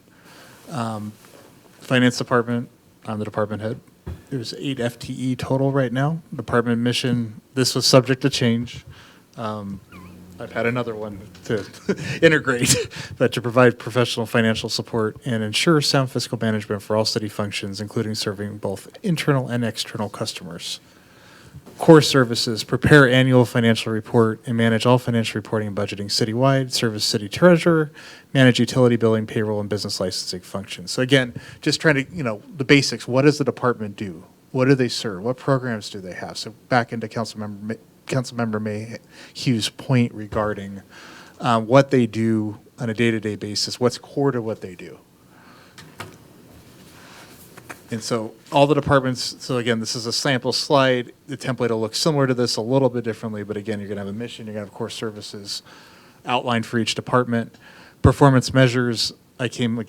Finance department, I'm the department head. There's 8 FTE total right now. Department mission, this was subject to change. I've had another one to integrate, but to provide professional financial support and ensure sound fiscal management for all city functions, including serving both internal and external customers. Core services, prepare annual financial report and manage all financial reporting and budgeting citywide, service city treasurer, manage utility billing, payroll, and business licensing functions. So again, just trying to, the basics. What does the department do? What do they serve? What programs do they have? So back into Councilmember Mayhew's point regarding what they do on a day-to-day basis, what's core to what they do. And so all the departments, so again, this is a sample slide. The template will look similar to this, a little bit differently, but again, you're going to have a mission, you're going to have core services outlined for each department. Performance measures, I came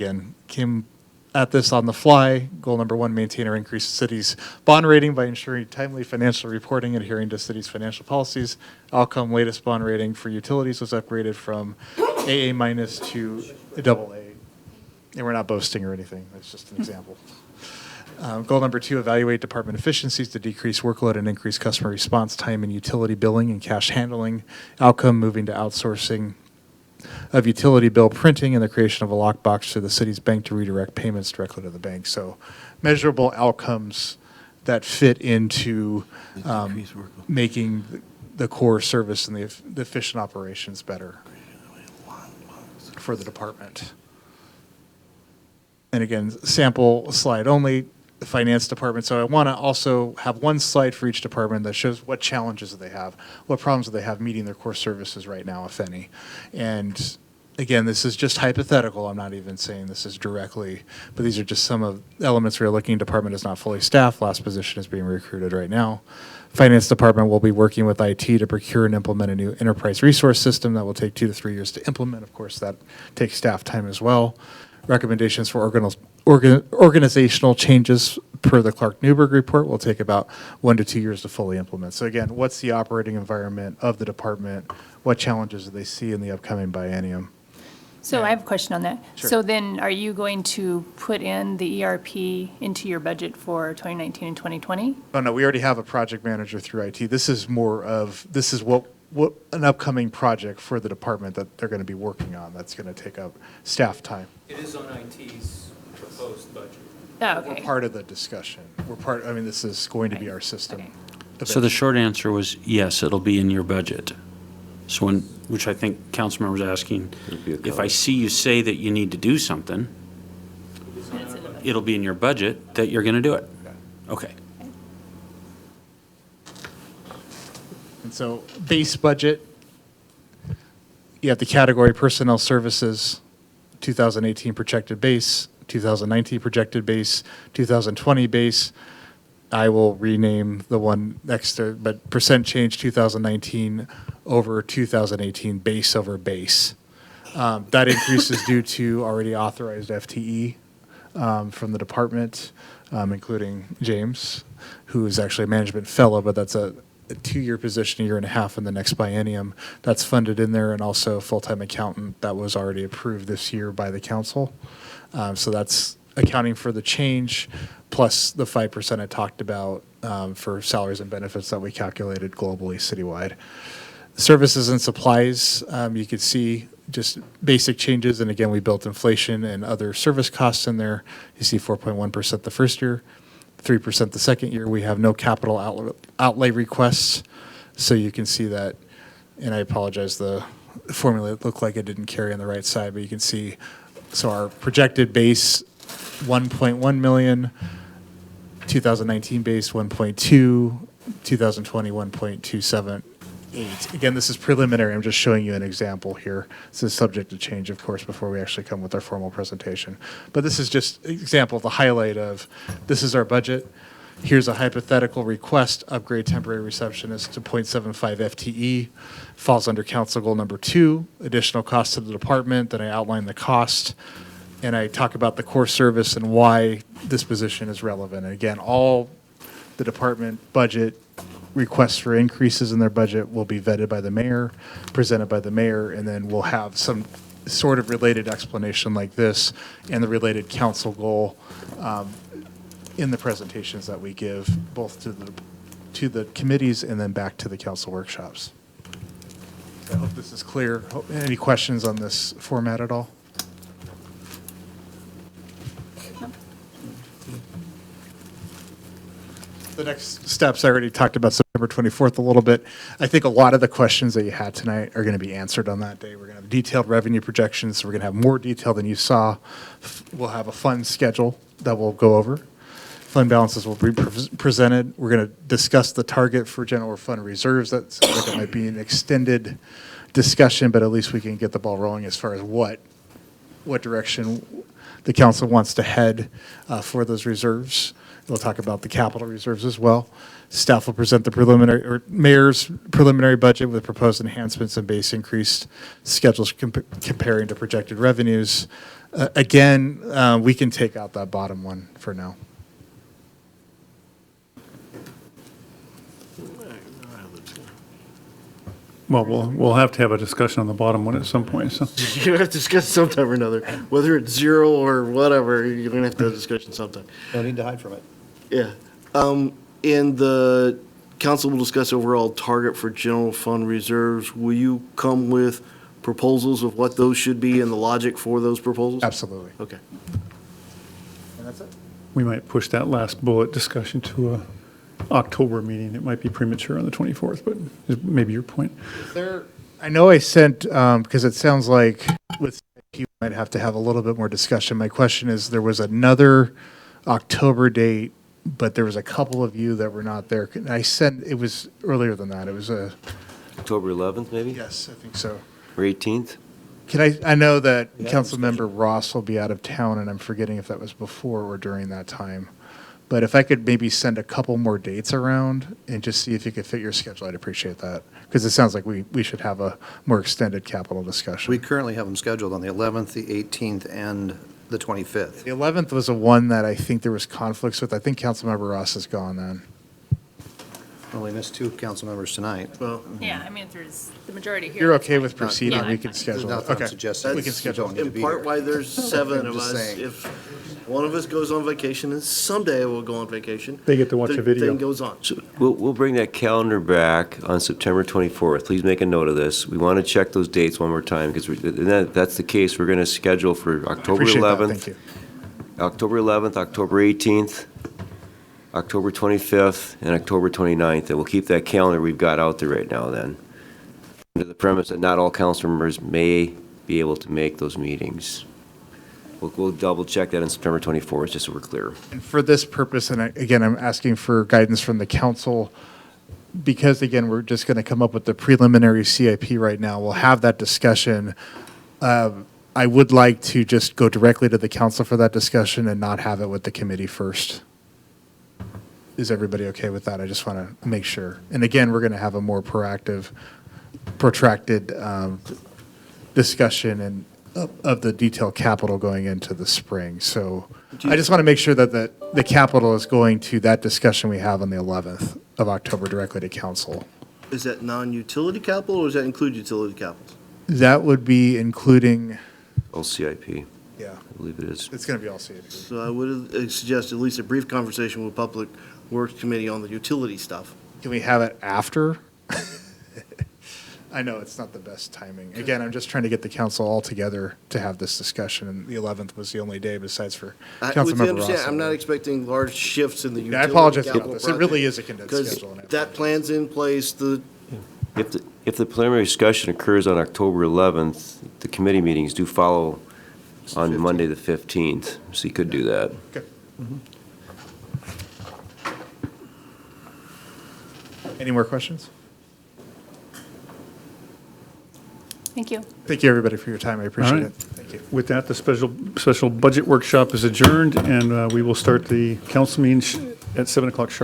at this on the fly. Goal number 1, maintain or increase the city's bond rating by ensuring timely financial reporting, adhering to city's financial policies. Outcome, latest bond rating for utilities was upgraded from AA- to AA. And we're not boasting or anything, that's just an example. Goal number 2, evaluate department efficiencies to decrease workload and increase customer response time in utility billing and cash handling. Outcome, moving to outsourcing of utility bill printing and the creation of a lockbox to the city's bank to redirect payments directly to the bank. So measurable outcomes that fit into making the core service and the efficient operations better for the department. And again, sample slide only, the finance department. So I want to also have one slide for each department that shows what challenges they have, what problems do they have meeting their core services right now, if any. And again, this is just hypothetical. I'm not even saying this is directly, but these are just some of the elements we're looking. Department is not fully staffed. Last position is being recruited right now. Finance department will be working with IT to procure and implement a new enterprise resource system that will take 2 to 3 years to implement. Of course, that takes staff time as well. Recommendations for organizational changes per the Clark Newberg report will take about 1 to 2 years to fully implement. So again, what's the operating environment of the department? What challenges do they see in the upcoming biennium? So I have a question on that. Sure. So then, are you going to put in the ERP into your budget for 2019 and 2020? Oh, no, we already have a project manager through IT. This is what an upcoming project for the department that they're going to be working on. That's going to take up staff time. It is on IT's proposed budget. Oh, We're okay. part of the discussion. This is going to be our system. Okay. So the short answer was, yes, it'll be in your budget. So which I think Councilmember was asking, It'll be a if I cost. see you say that you need to do something, it'll be in your budget that you're going to do it. Okay. And so base budget, you have the category personnel services, 2018 projected base, 2019 projected base, 2020 base. I will rename the one next to, but percent change 2019 over 2018 base over base. That increase is due to already authorized FTE from the department, including James, who is actually a management fellow, but that's a 2-year position, 1.5 years in the next biennium. That's funded in there, and also a full-time accountant that was already approved this year by the council. So that's accounting for the change, plus the 5% I talked about for salaries and benefits that we calculated globally, citywide. Services and supplies, you could see just basic changes, and again, we built inflation and other service costs in there. You see 4.1% the first year, 3% the second year. We have no capital outlay requests, so you can see that, and I apologize, the formula looked like it didn't carry on the right side, but you can see, so our projected base, 1.1 million, 2019 base, 1.2, 2020, 1.278. Again, this is preliminary. I'm just showing you an example here. This is subject to change, of course, before we actually come with our formal presentation. But this is just an example of the highlight of, this is our budget. Here's a hypothetical request, upgrade temporary receptionist to 0.75 FTE. Falls under council goal number 2, additional cost to the department. Then I outline the cost, and I talk about the core service and why this position is relevant. And again, all the department budget requests for increases in their budget will be vetted by the mayor, presented by the mayor, and then we'll have some sort of related explanation like this and the related council goal in the presentations that we give, both to the committees and then back to the council workshops. I hope this is clear. Any questions on this format at all? The next steps, I already talked about September 24th a little bit. I think a lot of the questions that you had tonight are going to be answered on that day. We're going to have detailed revenue projections, so we're going to have more detail than you saw. We'll have a fund schedule that we'll go over. Fund balances will be presented. We're going to discuss the target for general fund reserves. That sounds like it might be an extended discussion, but at least we can get the ball rolling as far as what direction the council wants to head for those reserves. We'll talk about the capital reserves as well. Staff will present the mayor's preliminary budget with proposed enhancements and base increased schedules comparing to projected revenues. Again, we can take out that bottom one for now. Well, we'll have to have a discussion on the bottom one at some point, so. You're gonna have to discuss sometime or another, whether it's 0 or whatever, you're gonna have to have a discussion sometime. No need to hide from it. Yeah. And the council will discuss overall target for general fund reserves. Will you come with proposals of what those should be and the logic for those proposals? Absolutely. Okay. And that's it. We might push that last bullet discussion to a October meeting. It might be premature on the 24th, but is maybe your point. I know I sent, because it sounds like with, you might have to have a little bit more discussion. My question is, there was another October date, but there was a couple of you that were not there. I sent, it was earlier than that. It was October 11th, maybe? yes, I think so. Or 18th? I know that Councilmember Ross will be out of town, and I'm forgetting if that was before or during that time. But if I could maybe send a couple more dates around and just see if you could fit your schedule, I'd appreciate that. Because it sounds like we should have a more extended capital discussion. We currently have them scheduled on the 11th, the 18th, and the 25th. The 11th was a one that I think there was conflicts with. I think Councilmember Ross is gone then. Well, we missed 2 council members tonight. Well, Yeah, I mean, if there's the majority here. You're that's okay fine. with proceeding, Yeah, we I'm can fine. There's schedule it. nothing Okay. suggesting We can schedule don't need to in be part here. why there's 7 I'm of just us. saying. If one of us goes on vacation, and someday we'll go on vacation. They get to watch the a video. thing goes on. So we'll bring that calendar back on September 24th. Please make a note of this. We want to check those dates one more time, because that's the case. We're going to schedule for October Appreciate that, 11th. thank you. October 11th, October 18th, October 25th, and October 29th. And we'll keep that calendar we've got out there right now then, under the premise that not all council members may be able to make those meetings. We'll double check that on September 24th, just so we're clear. And for this purpose, and again, I'm asking for guidance from the council, because again, we're just going to come up with the preliminary CIP right now. We'll have that discussion. I would like to just go directly to the council for that discussion and not have it with the committee first. Is everybody okay with that? I just want to make sure. And again, we're going to have a more proactive, protracted discussion and of the detailed capital going into the spring. So I just want to make sure that the capital is going to that discussion we have on the 11th of October directly to council. Is that non-utility capital, or does that include utility capital? That would be including, All CIP, yeah, I believe it is. it's going to be all CIP. So I would suggest at least a brief conversation with Public Works Committee on the utility stuff. Can we have it after? I know it's not the best timing. Again, I'm just trying to get the council all together to have this discussion, and the 11th was the only day besides for With the Councilmember understanding, Ross. I'm not expecting large shifts in the Yeah, utility I apologize capital about this. It really project, is a condensed 'cause schedule. and that plan's in place, If the preliminary discussion occurs on October 11th, the committee meetings do follow on Monday, the 15th, so you could do that. Okay. Any more questions? Thank you. Thank you, everybody, for your time. I appreciate right. it. Thank you. With that, the special budget workshop is adjourned, and we will start the council meeting at 7 o'clock sharp.